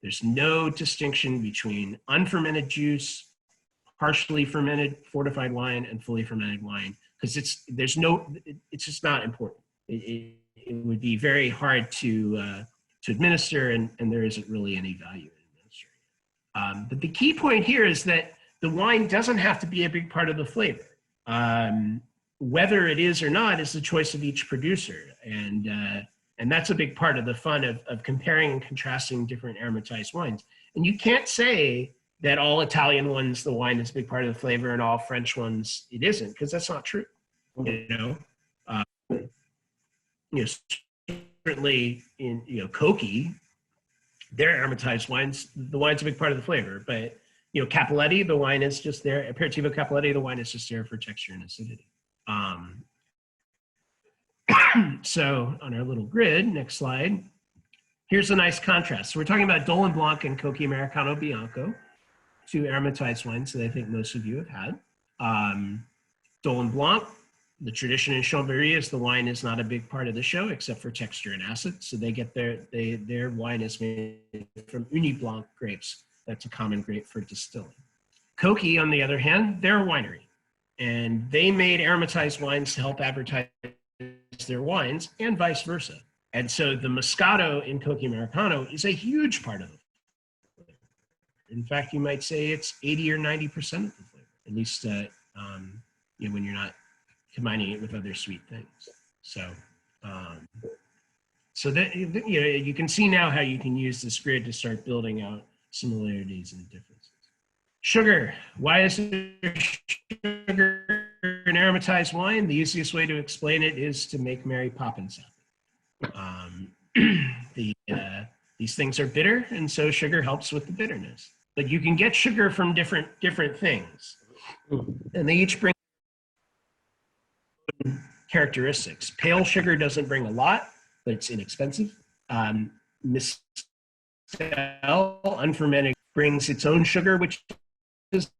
There's no distinction between unfermented juice, partially fermented fortified wine, and fully fermented wine, because it's just not important. It would be very hard to administer, and there isn't really any value in administering. But the key point here is that the wine doesn't have to be a big part of the flavor. Whether it is or not is the choice of each producer, and that's a big part of the fun of comparing and contrasting different aromatized wines. And you can't say that all Italian ones, the wine is a big part of the flavor, and all French ones, it isn't, because that's not true. Certainly in, Koki, their aromatized wines, the wine's a big part of the flavor, but, Cappelletti, the wine is just there. Aperitivo Cappelletti, the wine is just there for texture and acidity. So on our little grid, next slide, here's a nice contrast. So we're talking about Dolin Blanc and Koki Americano Bianco, two aromatized wines that I think most of you have had. Dolin Blanc, the tradition in Chambéry is the wine is not a big part of the show except for texture and acid. So they get their wine is made from Uni Blanc grapes. That's a common grape for distilling. Koki, on the other hand, they're a winery, and they made aromatized wines to help advertise their wines and vice versa. And so the Moscato in Koki Americano is a huge part of the flavor. In fact, you might say it's 80 or 90% of the flavor, at least when you're not combining it with other sweet things. So, that you can see now how you can use this grid to start building out similarities and differences. Sugar. Why is there sugar in aromatized wine? The easiest way to explain it is to make Mary Poppins happen. These things are bitter, and so sugar helps with the bitterness. But you can get sugar from different things, and they each bring characteristics. Pale sugar doesn't bring a lot, but it's inexpensive. Mistel, unfermented, brings its own sugar, which is,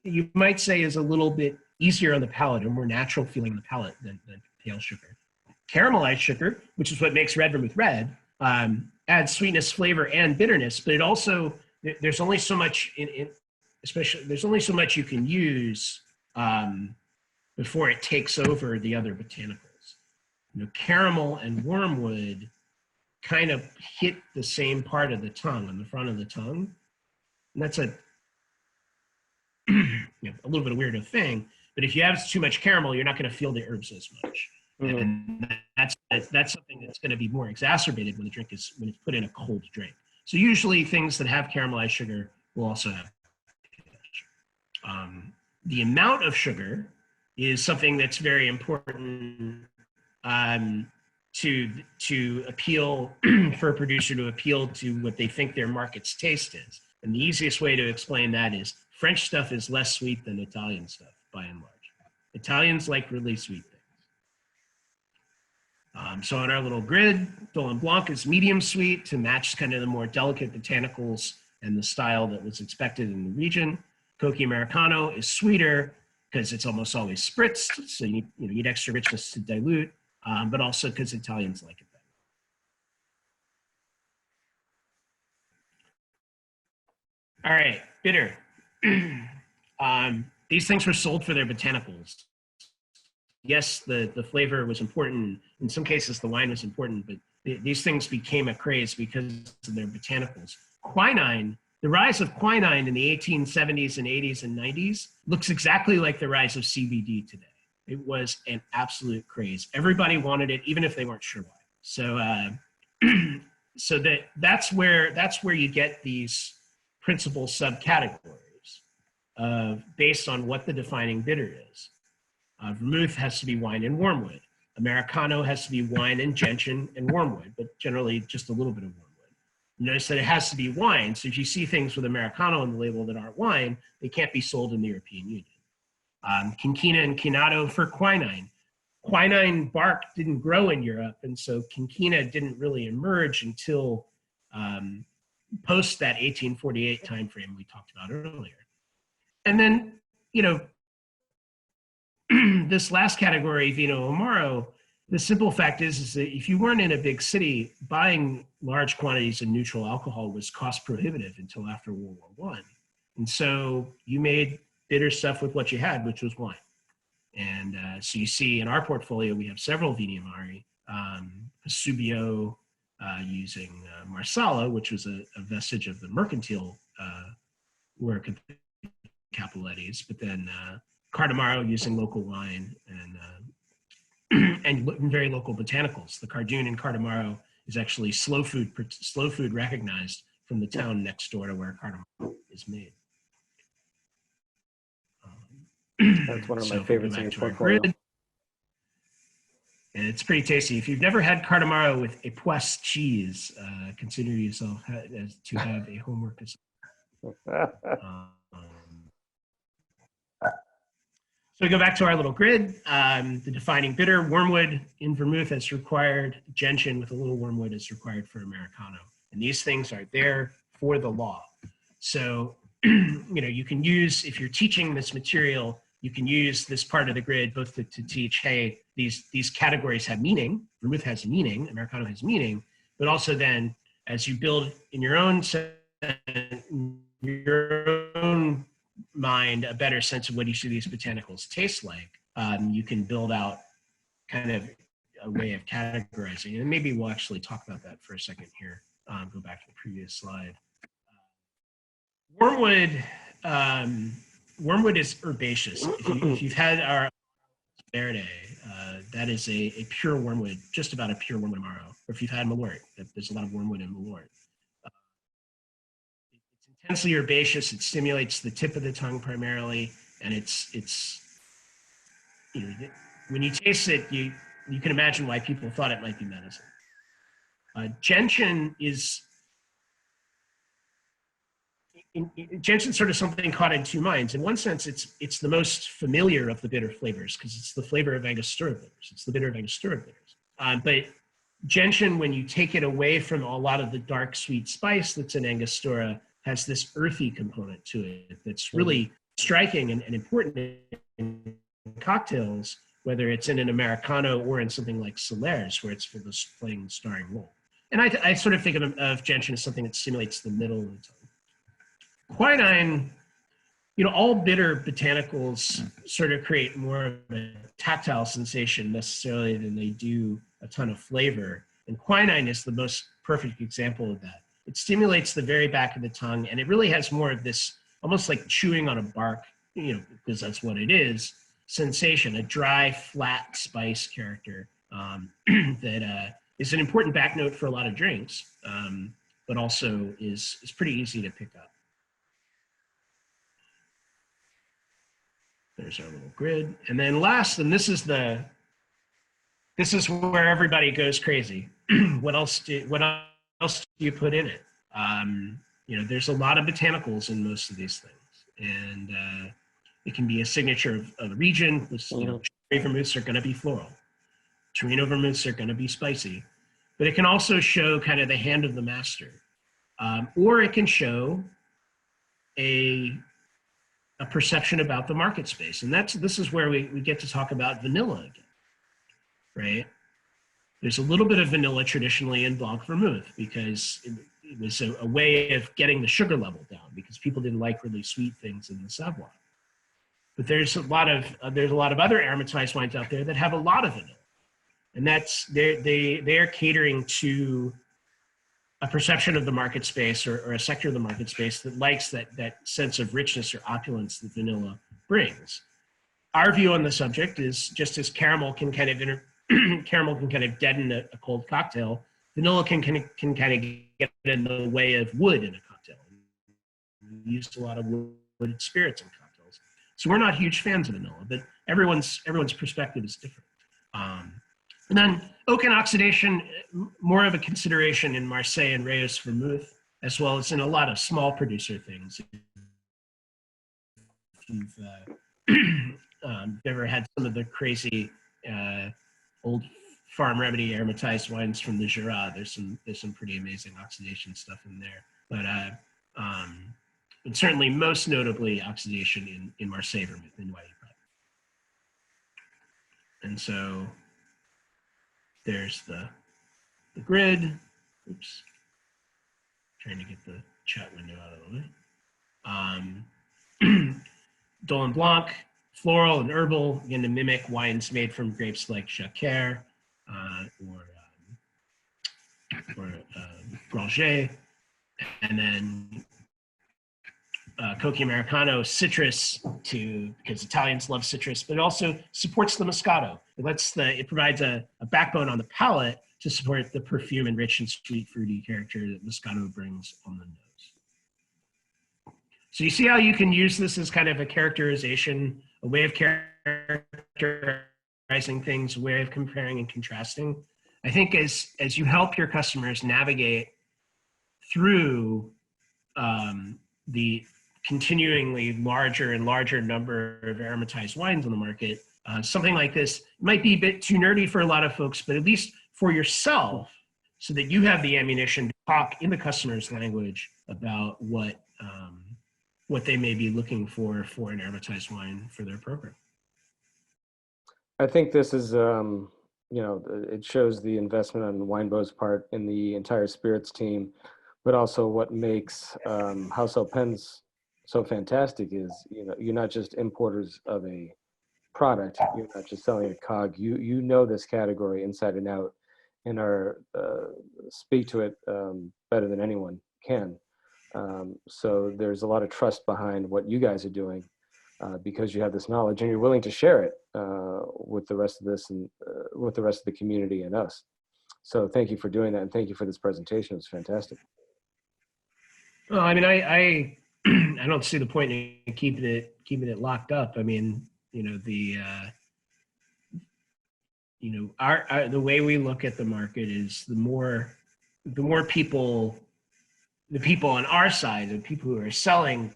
you might say, is a little bit easier on the palate, or more natural feeling on the palate than pale sugar. Caramelized sugar, which is what makes red vermouth red, adds sweetness, flavor, and bitterness, but it also, there's only so much there's only so much you can use before it takes over the other botanicals. Caramel and wormwood kind of hit the same part of the tongue, on the front of the tongue. And that's a a little bit of a weirdo thing, but if you have too much caramel, you're not going to feel the herbs as much. And that's something that's going to be more exacerbated when it's put in a cold drink. So usually things that have caramelized sugar will also have the amount of sugar is something that's very important to appeal for a producer to appeal to what they think their market's taste is. And the easiest way to explain that is French stuff is less sweet than Italian stuff, by and large. Italians like really sweet things. So on our little grid, Dolin Blanc is medium sweet to match kind of the more delicate botanicals and the style that was expected in the region. Cocchi Americano is sweeter because it's almost always spritzed, so you need extra richness to dilute, but also because Italians like it better. All right, bitter. These things were sold for their botanicals. Yes, the flavor was important. In some cases, the wine was important, but these things became a craze because of their botanicals. Quinine, the rise of quinine in the 1870s and 80s and 90s looks exactly like the rise of CBD today. It was an absolute craze. Everybody wanted it, even if they weren't sure why. So, that's where you get these principal subcategories based on what the defining bitter is. Vermouth has to be wine and wormwood. Americano has to be wine and gentian and wormwood, but generally just a little bit of wormwood. Notice that it has to be wine. So if you see things with Americano on the label that aren't wine, they can't be sold in the European Union. Quinquina and Quinado for quinine. Quinine bark didn't grow in Europe, and so Quinquina didn't really emerge until post that 1848 timeframe we talked about earlier. And then, this last category, Vino Amaro, the simple fact is that if you weren't in a big city, buying large quantities of neutral alcohol was cost prohibitive until after World War I. And so you made bitter stuff with what you had, which was wine. And so you see in our portfolio, we have several Vini Amari, Subio using Marsala, which was a vestige of the mercantile work of Capuletti's, but then Cardamaro using local wine and very local botanicals. The Cardoon in Cardamaro is actually slow food recognized from the town next door to where Cardamaro is made. That's one of my favorites in your portfolio. And it's pretty tasty. If you've never had Cardamaro with Epoisse cheese, consider yourself to have a homework assignment. So we go back to our little grid. The defining bitter, wormwood in vermouth is required. Gentian with a little wormwood is required for Americano. And these things are there for the law. So, you can use, if you're teaching this material, you can use this part of the grid both to teach, hey, these categories have meaning. Vermouth has meaning, Americano has meaning, but also then as you build in your own mind a better sense of what each of these botanicals taste like, you can build out kind of a way of categorizing. And maybe we'll actually talk about that for a second here. Go back to the previous slide. Wormwood is herbaceous. If you've had our Verde, that is a pure wormwood, just about a pure wormwood Amaro. Or if you've had Malort, there's a lot of wormwood in Malort. It's intensely herbaceous. It stimulates the tip of the tongue primarily, and it's when you taste it, you can imagine why people thought it might be medicine. Gentian is gentian's sort of something caught in two minds. In one sense, it's the most familiar of the bitter flavors because it's the flavor of Angostura bitters. It's the bitter of Angostura bitters. But gentian, when you take it away from a lot of the dark sweet spice that's in Angostura, has this earthy component to it that's really striking and important in cocktails, whether it's in an Americano or in something like Solaires, where it's playing the starring role. And I sort of think of gentian as something that stimulates the middle of the tongue. Quinine, all bitter botanicals sort of create more of a tactile sensation necessarily than they do a ton of flavor. And quinine is the most perfect example of that. It stimulates the very back of the tongue, and it really has more of this, almost like chewing on a bark, because that's what it is, sensation, a dry, flat spice character that is an important back note for a lot of drinks, but also is pretty easy to pick up. There's our little grid. And then last, and this is where everybody goes crazy. What else do you put in it? There's a lot of botanicals in most of these things. And it can be a signature of a region. Cherry vermouths are going to be floral. Torino vermouths are going to be spicy. But it can also show kind of the hand of the master. Or it can show a perception about the market space. And this is where we get to talk about vanilla again, right? There's a little bit of vanilla traditionally in Blanc vermouth because it was a way of getting the sugar level down because people didn't like really sweet things in the Savoy. But there's a lot of other aromatized wines out there that have a lot of vanilla. And they are catering to a perception of the market space or a sector of the market space that likes that sense of richness or opulence that vanilla brings. Our view on the subject is just as caramel can kind of deaden a cold cocktail, vanilla can kind of get in the way of wood in a cocktail. We used a lot of wooded spirits in cocktails. So we're not huge fans of vanilla, but everyone's perspective is different. And then oak and oxidation, more of a consideration in Marseille and Reyes vermouth, as well as in a lot of small producer things. If you've ever had some of the crazy old farm remedy aromatized wines from the Jura, there's some pretty amazing oxidation stuff in there. But and certainly most notably oxidation in Marseille vermouth in Noyer. And so there's the grid. Oops. Trying to get the chat window out of the way. Dolin Blanc, floral and herbal, again to mimic wines made from grapes like Jacquer or Granger. And then Cocchi Americano, citrus because Italians love citrus, but it also supports the Moscato. It provides a backbone on the palate to support the perfume and rich and sweet fruity character that Moscato brings on the nose. So you see how you can use this as kind of a characterization, a way of characterizing things, a way of comparing and contrasting. I think as you help your customers navigate through the continuingly larger and larger number of aromatized wines on the market, something like this might be a bit too nerdy for a lot of folks, but at least for yourself, so that you have the ammunition to talk in the customer's language about what they may be looking for an aromatized wine for their program. I think this is, it shows the investment on Weinbau's part in the entire spirits team, but also what makes Haus Alpenz so fantastic is, you're not just importers of a product, you're not just selling a cog, you know this category inside and out and speak to it better than anyone can. So there's a lot of trust behind what you guys are doing because you have this knowledge and you're willing to share it with the rest of this and with the rest of the community and us. So thank you for doing that, and thank you for this presentation. It's fantastic. Well, I mean, I don't see the point in keeping it locked up. I mean, the way we look at the market is the more people, the people on our side, the people who are selling,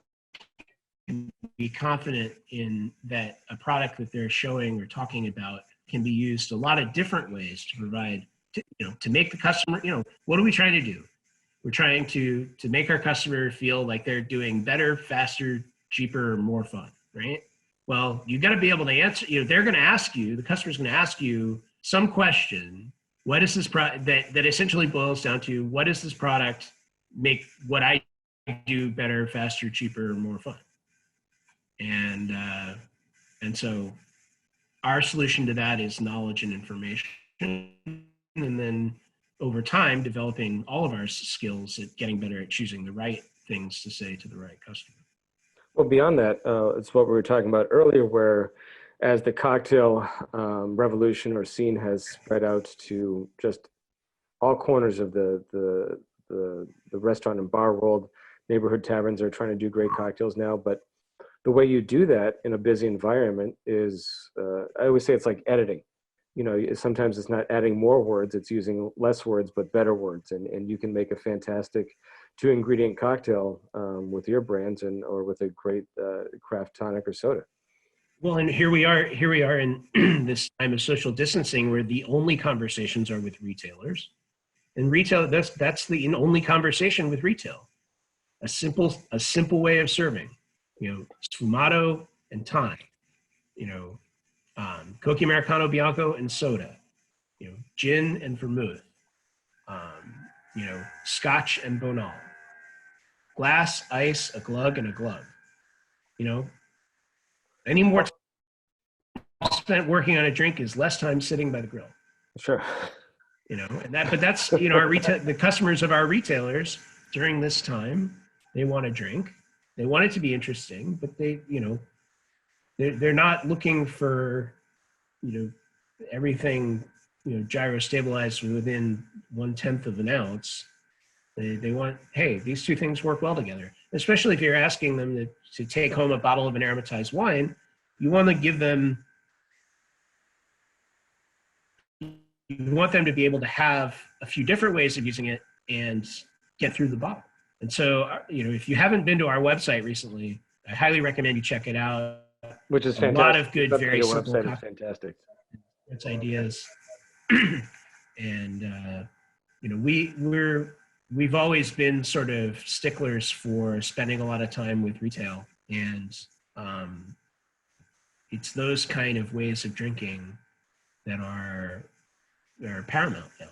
can be confident in that a product that they're showing or talking about can be used a lot of different ways to provide, to make the customer, what are we trying to do? We're trying to make our customer feel like they're doing better, faster, cheaper, more fun, right? Well, you got to be able to answer, they're going to ask you, the customer's going to ask you some question. What is this product that essentially boils down to, what does this product make what I do better, faster, cheaper, more fun? And so our solution to that is knowledge and information. And then over time, developing all of our skills at getting better at choosing the right things to say to the right customer. Well, beyond that, it's what we were talking about earlier, where as the cocktail revolution or scene has spread out to just all corners of the restaurant and bar world, neighborhood taverns are trying to do great cocktails now. But the way you do that in a busy environment is, I always say it's like editing. You know, sometimes it's not adding more words, it's using less words, but better words. And you can make a fantastic 2-ingredient cocktail with your brands or with a great craft tonic or soda. Well, and here we are in this time of social distancing where the only conversations are with retailers. And retail, that's the only conversation with retail. A simple way of serving, you know, sfumato and tonic, you know, Cocchi Americano Bianco and soda, you know, gin and vermouth, you know, scotch and bonal, glass, ice, a glug, and a glug. You know, any more time spent working on a drink is less time sitting by the grill. Sure. You know, but that's, you know, the customers of our retailers during this time, they want a drink. They want it to be interesting, but they, you know, they're not looking for, you know, everything, you know, gyro stabilized within 1/10 of an ounce. They want, hey, these two things work well together. Especially if you're asking them to take home a bottle of an aromatized wine, you want to give them, you want them to be able to have a few different ways of using it and get through the bottle. And so, you know, if you haven't been to our website recently, I highly recommend you check it out. Which is fantastic. A lot of good, very simple website is fantastic. It's ideas. And, you know, we've always been sort of sticklers for spending a lot of time with retail. And it's those kind of ways of drinking that are paramount now.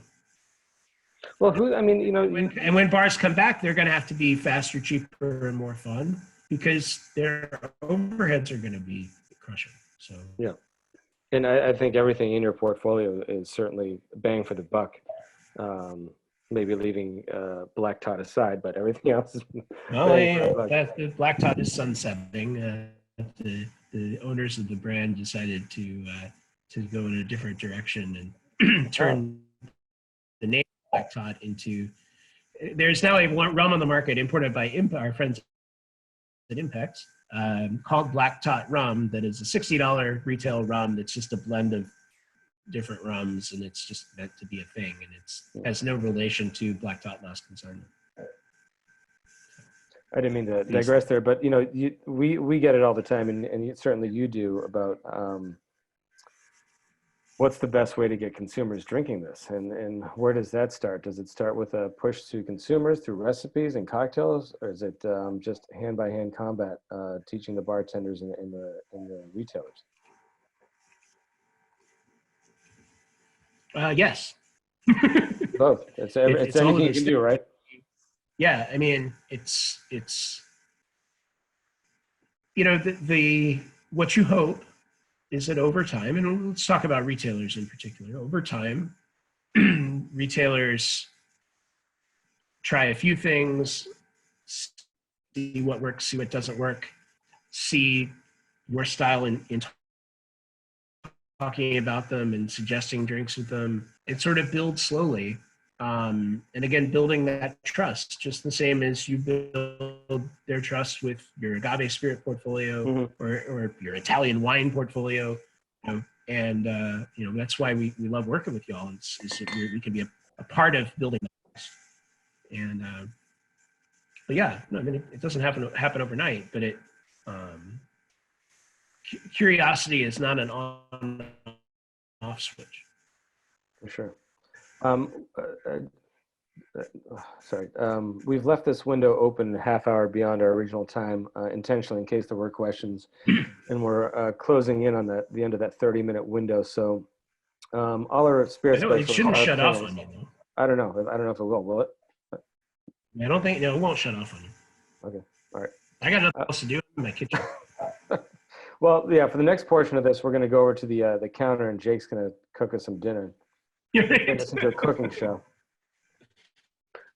Well, I mean, you know, and when bars come back, they're going to have to be faster, cheaper, and more fun because their overheads are going to be crushing. So yeah, and I think everything in your portfolio is certainly bang for the buck. Maybe leaving Black Tot aside, but everything else is. Well, the Black Tot is sunsetting. The owners of the brand decided to go in a different direction and turn the name Black Tot into. There's now a rum on the market imported by our friends at Impex called Black Tot rum that is a $60 retail rum that's just a blend of different rums, and it's just meant to be a thing, and has no relation to Black Tot Last Consignment. I didn't mean to digress there, but you know, we get it all the time, and certainly you do, about what's the best way to get consumers drinking this, and where does that start? Does it start with a push to consumers through recipes and cocktails, or is it just hand-by-hand combat, teaching the bartenders and the retailers? Yes. Both. It's anything you can do, right? Yeah, I mean, it's you know, the what you hope is that over time, and let's talk about retailers in particular. Over time, retailers try a few things, see what works, see what doesn't work, see your style in talking about them and suggesting drinks with them. It sort of builds slowly. And again, building that trust, just the same as you build their trust with your agave spirit portfolio or your Italian wine portfolio. You know, and you know, that's why we love working with y'all. Is that we can be a part of building that. And but yeah, no, I mean, it doesn't happen overnight, but it curiosity is not an on-off switch. For sure. Sorry. We've left this window open half hour beyond our original time intentionally in case there were questions, and we're closing in on the end of that 30-minute window. So all our spirit specialists, it shouldn't shut off on you, though. I don't know if it will it? I don't think, no, it won't shut off on you. Okay. All right. I got nothing else to do in my kitchen. Well, yeah, for the next portion of this, we're going to go over to the counter, and Jake's going to cook us some dinner. Get us into a cooking show.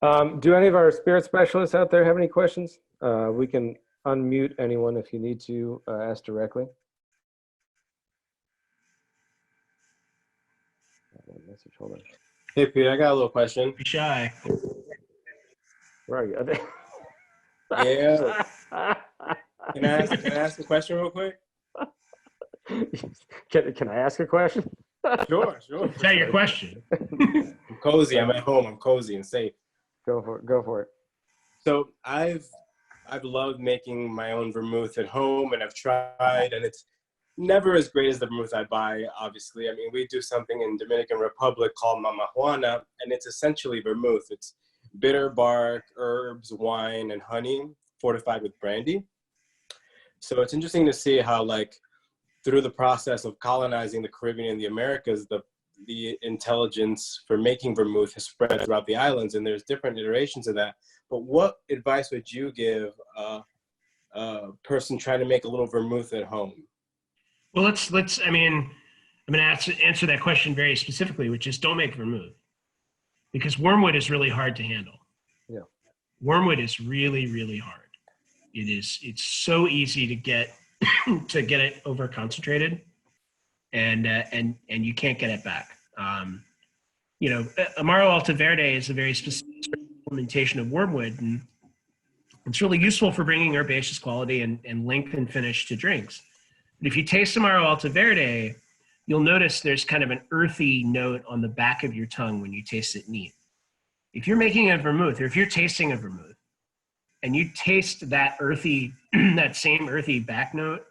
Do any of our spirit specialists out there have any questions? We can unmute anyone if you need to ask directly. Message, hold on. Hey, Pete, I got a little question. Be shy. Where are you? Yeah. Can I ask a question real quick? Can I ask a question? Sure. Is that your question? I'm cozy. I'm at home. I'm cozy and safe. Go for it. Go for it. So I've loved making my own vermouth at home, and I've tried, and it's never as great as the vermouth I buy, obviously. I mean, we do something in Dominican Republic called Mama Juana, and it's essentially vermouth. It's bitter bark, herbs, wine, and honey fortified with brandy. So it's interesting to see how, like, through the process of colonizing the Caribbean and the Americas, the intelligence for making vermouth has spread throughout the islands, and there's different iterations of that. But what advice would you give a person trying to make a little vermouth at home? Well, I'm going to answer that question very specifically, which is don't make vermouth, because wormwood is really hard to handle. Yeah. Wormwood is really, really hard. It's so easy to get it over concentrated, and you can't get it back. Amaro Alta Verde is a very specific implementation of wormwood, and it's really useful for bringing herbaceous quality and length and finish to drinks. But if you taste Amaro Alta Verde, you'll notice there's kind of an earthy note on the back of your tongue when you taste it neat. If you're making a vermouth, or if you're tasting a vermouth, and you taste that earthy, that same earthy back note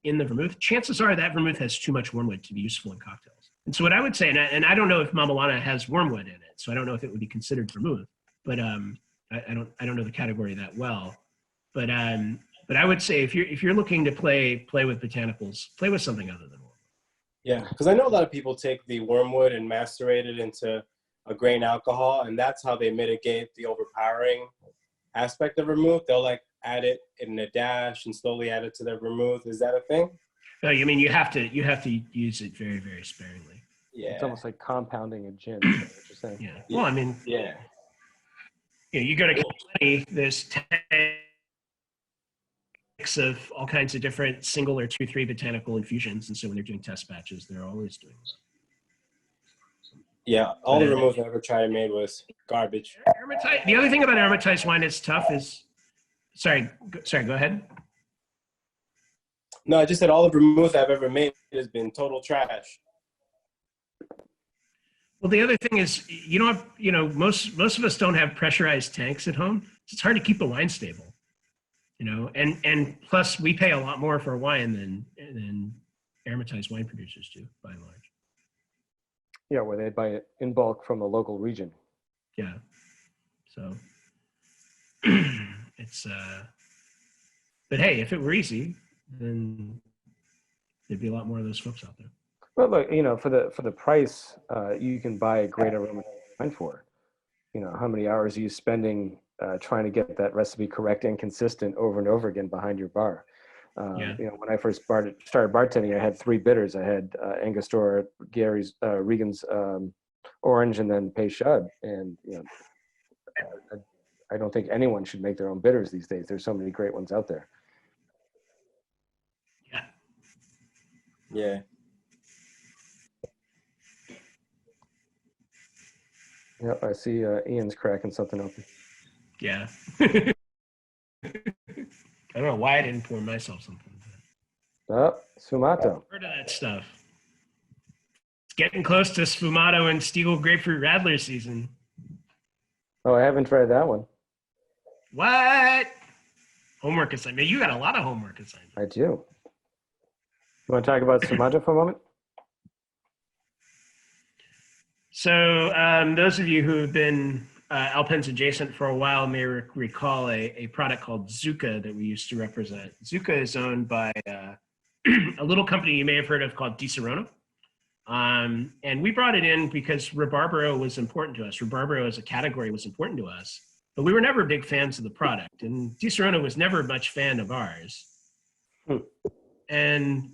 in the vermouth, chances are that vermouth has too much wormwood to be useful in cocktails. And so what I would say, and I don't know if Mama Juana has wormwood in it, so I don't know if it would be considered vermouth, but I don't know the category that well. But I would say if you're looking to play with botanicals, play with something other than wormwood. Yeah, because I know a lot of people take the wormwood and macerate it into a grain alcohol, and that's how they mitigate the overpowering aspect of vermouth. They'll like add it in a dash and slowly add it to their vermouth. Is that a thing? No, you mean you have to use it very, very sparingly. Yeah, It's almost like compounding a gin. Is that what you're saying? Yeah. Well, I mean, yeah. You go to Kentucky, there's tanks of all kinds of different single or 2-3 botanical infusions, and so when they're doing test batches, they're always doing that. Yeah, all the vermouth I ever tried and made was garbage. The other thing about aromatized wine that's tough is, sorry, go ahead. No, I just said all the vermouth I've ever made has been total trash. Well, the other thing is, most of us don't have pressurized tanks at home. So it's hard to keep the wine stable, and plus we pay a lot more for wine than aromatized wine producers do, by and large. Yeah, where they buy it in bulk from the local region. Yeah. So it's, but hey, if it were easy, then there'd be a lot more of those folks out there. Well, look, for the price, you can buy a great aromatized wine for. How many hours are you spending trying to get that recipe correct and consistent over and over again behind your bar? When I first started bartending, I had 3 bitters. I had Angostura, Gary's, Regan's Orange, and then Peychaud. And I don't think anyone should make their own bitters these days. There's so many great ones out there. Yeah. Yeah. Yeah, I see Ian's cracking something open. Yeah. I don't know why I didn't pour myself something. Oh, Sfumato. Heard of that stuff. It's getting close to Sfumato and Stiegel Grapefruit Radler season. Oh, I haven't tried that one. What? Homework assignment. You got a lot of homework assignments. I do. You want to talk about Sfumato for a moment? So those of you who have been Alpenz adjacent for a while may recall a product called Zucca that we used to represent. Zucca is owned by a little company you may have heard of called Di Serono. And we brought it in because Rabarbaro was important to us. Rabarbaro as a category was important to us, but we were never big fans of the product. And Di Serono was never much fan of ours. And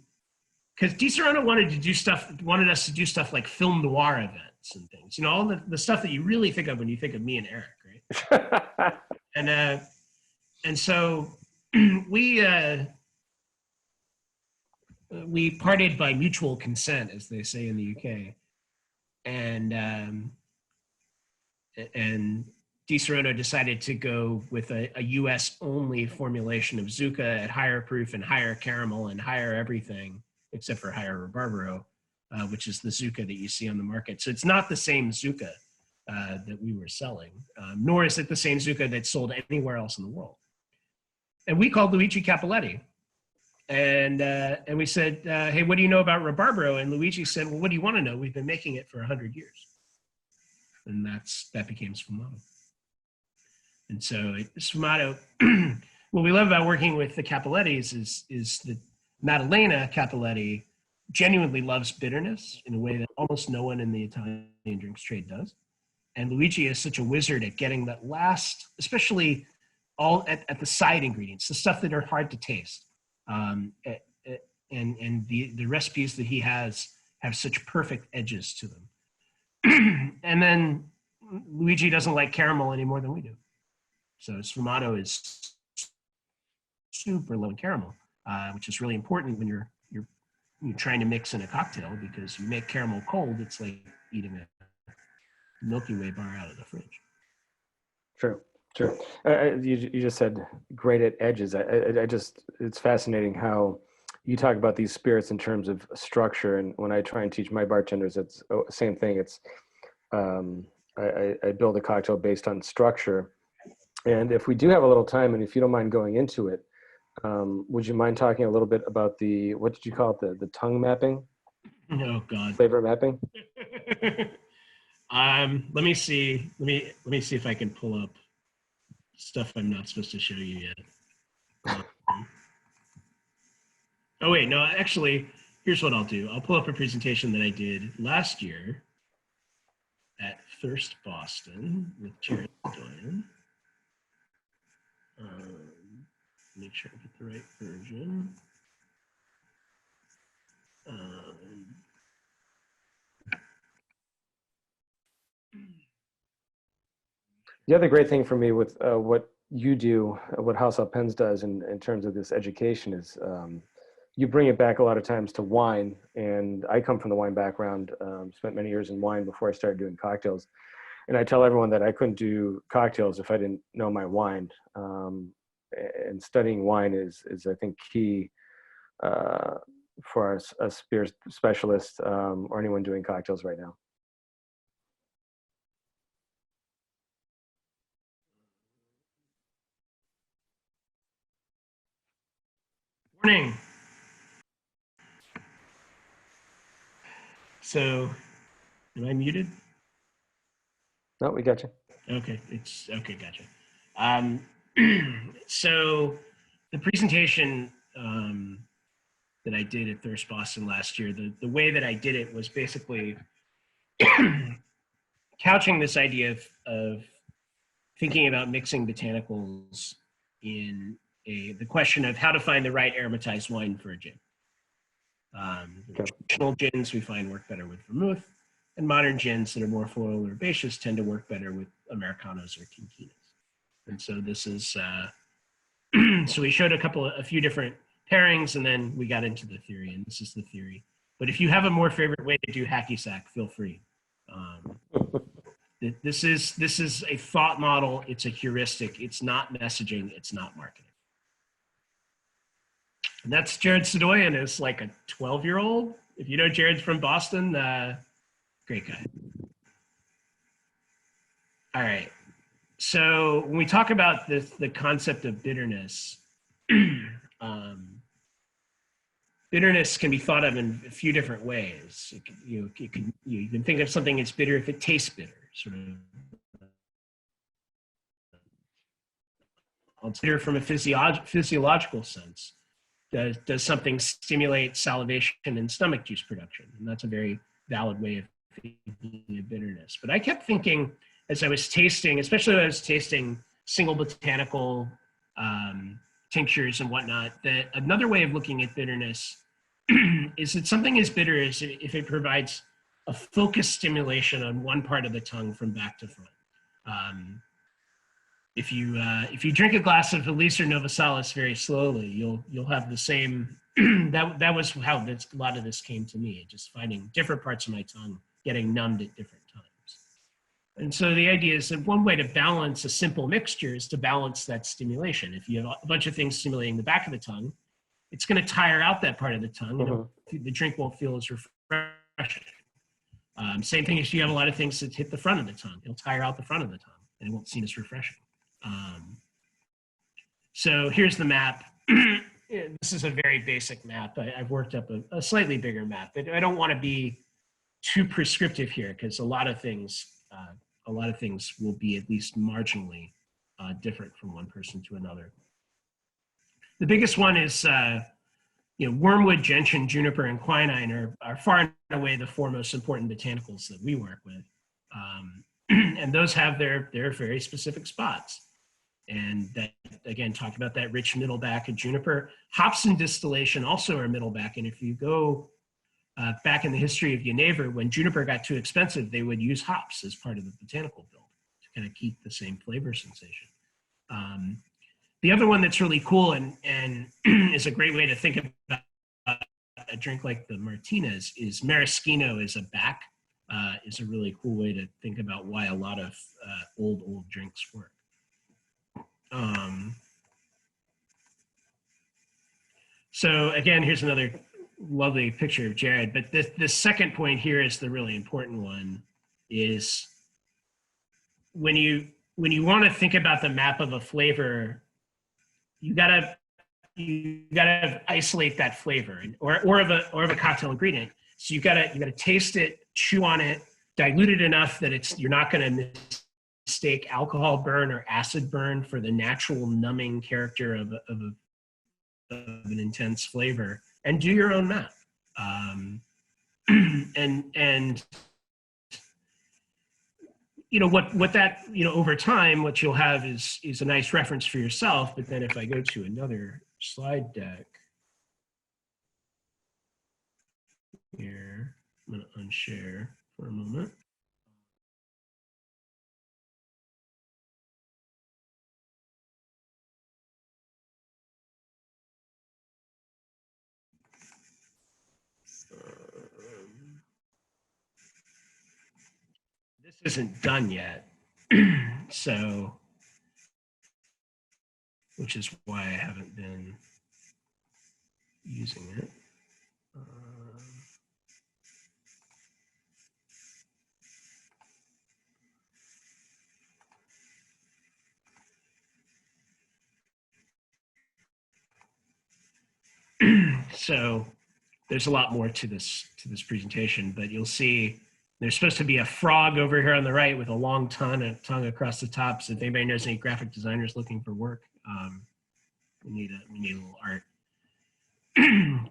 because Di Serono wanted us to do stuff like film noir events. nuts and things. You know, all the stuff that you really think of when you think of me and Eric, right? And so we parted by mutual consent, as they say in the UK, and Di Serono decided to go with a US only formulation of Zucca at higher proof and higher caramel and higher everything except for higher Rabarbaro, which is the Zucca that you see on the market. So it's not the same Zucca that we were selling, nor is it the same Zucca that's sold anywhere else in the world. And we called Luigi Cappelletti and we said, hey, what do you know about Rabarbaro? And Luigi said, well, what do you want to know? We've been making it for 100 years. And that became Sfumato. And so Sfumato, what we love about working with the Cappellettis is that Maddalena Cappelletti genuinely loves bitterness in a way that almost no one in the Italian drinks trade does. And Luigi is such a wizard at getting that last, especially all at the side ingredients, the stuff that are hard to taste. And the recipes that he has have such perfect edges to them. And then Luigi doesn't like caramel any more than we do. So Sfumato is super low in caramel, which is really important when you're trying to mix in a cocktail, because you make caramel cold, it's like eating a Milky Way bar out of the fridge. True. You just said great at edges. It's fascinating how you talk about these spirits in terms of structure. And when I try and teach my bartenders, it's the same thing. It's I build a cocktail based on structure. And if we do have a little time, and if you don't mind going into it, would you mind talking a little bit about what did you call it? The tongue mapping? Oh God. Flavor mapping? Let me see if I can pull up stuff I'm not supposed to show you yet. Oh wait, no, actually, here's what I'll do. I'll pull up a presentation that I did last year at Thirst Boston with Jared Doyen. Make sure I get the right version. The other great thing for me with what you do, what Haus Alpenz does in terms of this education is you bring it back a lot of times to wine. And I come from the wine background, spent many years in wine before I started doing cocktails. And I tell everyone that I couldn't do cocktails if I didn't know my wine. And studying wine is I think, key for a spirit specialist or anyone doing cocktails right now. Morning. So, am I muted? No, we got you. Okay, gotcha. So the presentation that I did at Thirst Boston last year, the way that I did it was basically couching this idea of thinking about mixing botanicals in the question of how to find the right aromatized wine for a gin. Traditional gins we find work better with vermouth, and modern gins that are more floral or herbaceous tend to work better with Americanos or Quinquinas. And so this is, so we showed a few different pairings, and then we got into the theory, and this is the theory. But if you have a more favorite way to do hacky sack, feel free. This is a thought model. It's a heuristic. It's not messaging. It's not marketing. And that's Jared Sadoyan, is like a 12-year-old. If you know Jared's from Boston, great guy. All right. So when we talk about the concept of bitterness, bitterness can be thought of in a few different ways. You can think of something as bitter if it tastes bitter, sort of. It's bitter from a physiological sense. Does something stimulate salivation and stomach juice production? And that's a very valid way of thinking of bitterness. But I kept thinking, as I was tasting, especially when I was tasting single botanical tinctures and whatnot, that another way of looking at bitterness is that something is bitter if it provides a focused stimulation on one part of the tongue from back to front. If you drink a glass of Elixir Novasalis very slowly, you'll have the same. that was how a lot of this came to me, just finding different parts of my tongue getting numbed at different times. And so the idea is that one way to balance a simple mixture is to balance that stimulation. If you have a bunch of things stimulating the back of the tongue, it's going to tire out that part of the tongue. And the drink won't feel as refreshing. Same thing if you have a lot of things that hit the front of the tongue. It'll tire out the front of the tongue, and it won't seem as refreshing. So here's the map. This is a very basic map. I've worked up a slightly bigger map, but I don't want to be too prescriptive here because a lot of things will be at least marginally different from one person to another. The biggest one is, wormwood, gentian, juniper, and quinine are far and away the four most important botanicals that we work with. And those have their very specific spots. And that, again, talked about that rich middleback of juniper. Hops and distillation also are middleback. And if you go back in the history of Genever, when juniper got too expensive, they would use hops as part of the botanical build to kind of keep the same flavor sensation. The other one that's really cool and is a great way to think about a drink like the Martinez is maraschino is a back, is a really cool way to think about why a lot of old drinks work. So again, here's another lovely picture of Jared, but the second point here is the really important one, is when you want to think about the map of a flavor, you gotta isolate that flavor or of a cocktail ingredient. So you gotta taste it, chew on it, dilute it enough that you're not gonna mistake alcohol burn or acid burn for the natural numbing character of an intense flavor, and do your own map. And what that, over time, what you'll have is a nice reference for yourself. But then if I go to another slide deck here, I'm going to unshare for a moment. This isn't done yet, so, which is why I haven't been using it. So there's a lot more to this presentation, but you'll see there's supposed to be a frog over here on the right with a long tongue across the top. So if anybody knows any graphic designers looking for work, we need a little art.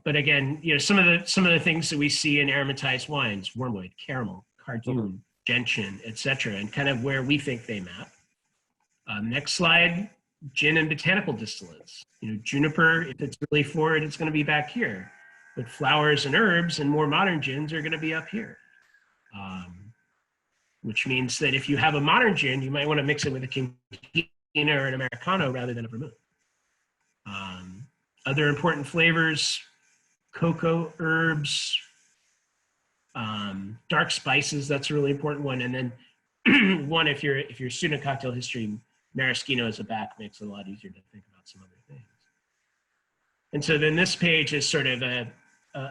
But again, some of the things that we see in aromatized wines: wormwood, caramel, cardoon, gentian, etc., and kind of where we think they map. Next slide: gin and botanical distillates. Juniper, if it's really forward, it's going to be back here. But flowers and herbs and more modern gins are going to be up here. Which means that if you have a modern gin, you might want to mix it with a Quinquina or an Americano rather than a vermouth. Other important flavors: cocoa, herbs, dark spices. That's a really important one. And then one, if you're a student of cocktail history, maraschino as a back makes it a lot easier to think about some other things. And so then this page is sort of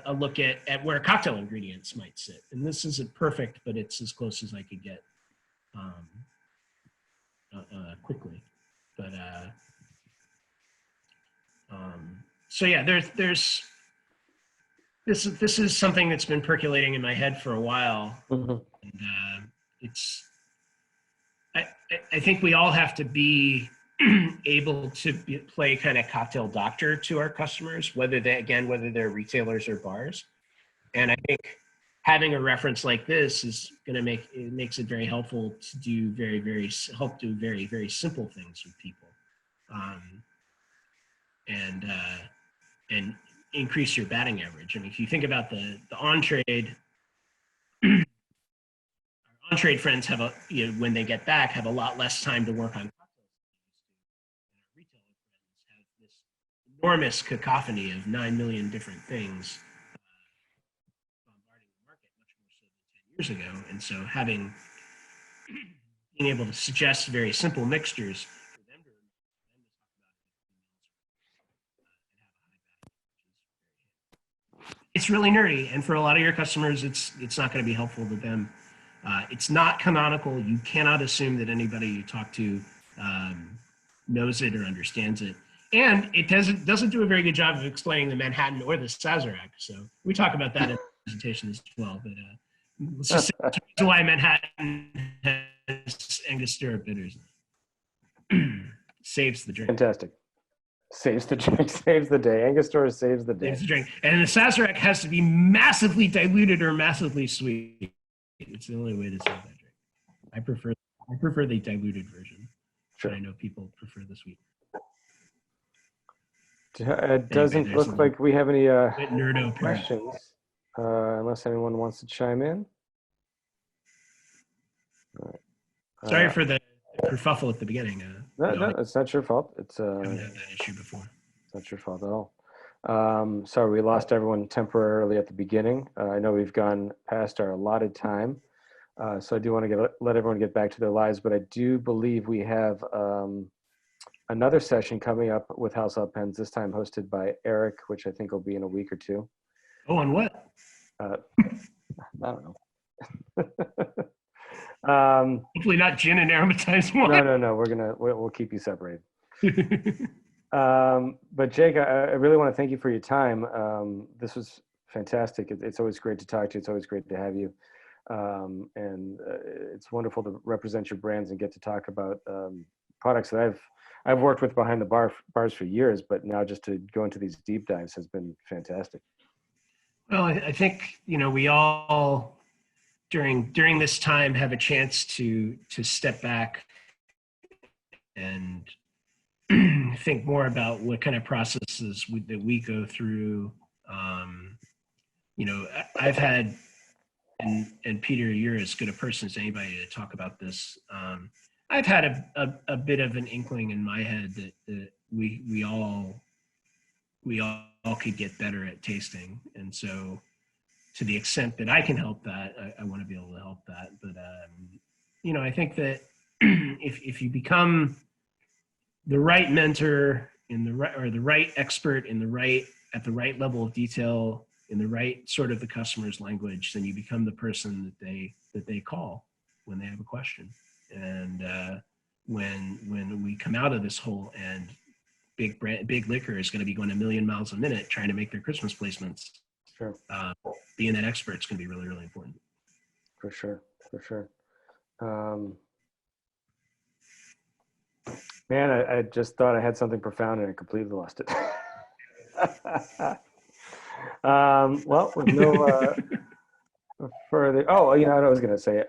a look at where cocktail ingredients might sit. And this isn't perfect, but it's as close as I could get quickly. But so yeah, this is something that's been percolating in my head for a while. And I think we all have to be able to play kind of cocktail doctor to our customers, whether they're retailers or bars. And I think having a reference like this is going to makes it very helpful to do very, very simple things with people, and increase your batting average. I mean, if you think about the on-trade, trade friends have when they get back, have a lot less time to work on cocktails. Retail friends have this enormous cacophony of 9 million different things bombarding the market much more so than 10 years ago. And so being able to suggest very simple mixtures for them to talk about it's really nerdy. And for a lot of your customers, it's not going to be helpful to them. It's not canonical. You cannot assume that anybody you talk to knows it or understands it. And it doesn't do a very good job of explaining the Manhattan or the Sazerac. So we talk about that in the presentation as well. But let's just say that's why Manhattan has Angostura bitters. Saves the drink. Fantastic. Saves the drink, saves the day. Angostura saves the day. Saves the drink. And the Sazerac has to be massively diluted or massively sweet. It's the only way to save that drink. I prefer the diluted version. Sure. But I know people prefer the sweet. It doesn't look like we have any nerdo questions, unless anyone wants to chime in. Sorry for the kerfuffle at the beginning. No, it's not your fault. I haven't had that issue before. It's not your fault at all. Sorry, we lost everyone temporarily at the beginning. I know we've gone past our allotted time, so I do want to let everyone get back to their lives, but I do believe we have another session coming up with Haus Alpenz, this time hosted by Eric, which I think will be in a week or two. Oh, on what? I don't know. Hopefully not gin and aromatized wine. No. We'll keep you separated. But Jake, I really want to thank you for your time. This was fantastic. It's always great to talk to you. It's always great to have you. And it's wonderful to represent your brands and get to talk about products that I've worked with behind the bars for years, but now just to go into these deep dives has been fantastic. Well, I think, we all during this time have a chance to step back and think more about what kind of processes that we go through. I've had, and Peter, you're as good a person as anybody to talk about this. I've had a bit of an inkling in my head that we all could get better at tasting, and so to the extent that I can help that, I want to be able to help that. But I think that if you become the right mentor or the right expert at the right level of detail in the right sort of the customer's language, then you become the person that they call when they have a question. And when we come out of this hole and big liquor is going to be going a million miles a minute trying to make their Christmas placements, Sure. Being that expert is going to be really, really important. For sure. Man, I just thought I had something profound and I completely lost it. Well, with no further. Oh, what I was going to say.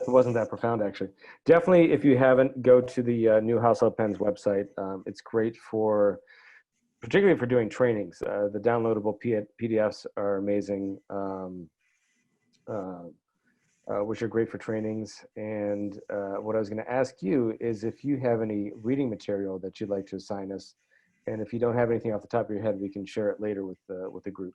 It wasn't that profound, actually. Definitely, if you haven't, go to the new Haus Alpenz website. It's great particularly for doing trainings. The downloadable PDFs are amazing, which are great for trainings. And what I was going to ask you is if you have any reading material that you'd like to assign us. And if you don't have anything off the top of your head, we can share it later with the group.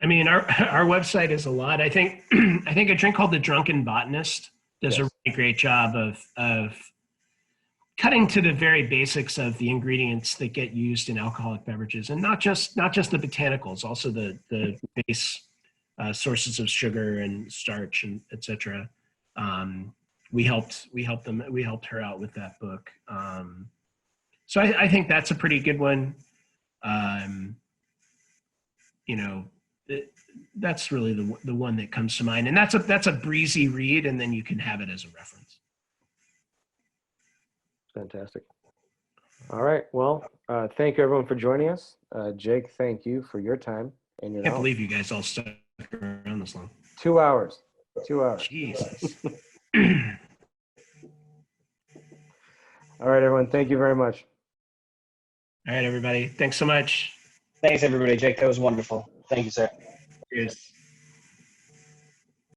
I mean, our website is a lot. I think a drink called The Drunken Botanist does a really great job of cutting to the very basics of the ingredients that get used in alcoholic beverages, and not just the botanicals, also the base sources of sugar and starch and etc. We helped her out with that book. So I think that's a pretty good one. That's really the one that comes to mind, and that's a breezy read, and then you can have it as a reference. Fantastic. All right. Well, thank you everyone for joining us. Jake, thank you for your time and your I can't believe you guys all stuck around this long. 2 hours. Jesus. All right, everyone. Thank you very much. All right, everybody. Thanks so much. Thanks, everybody. Jake, that was wonderful. Thank you, sir. Cheers.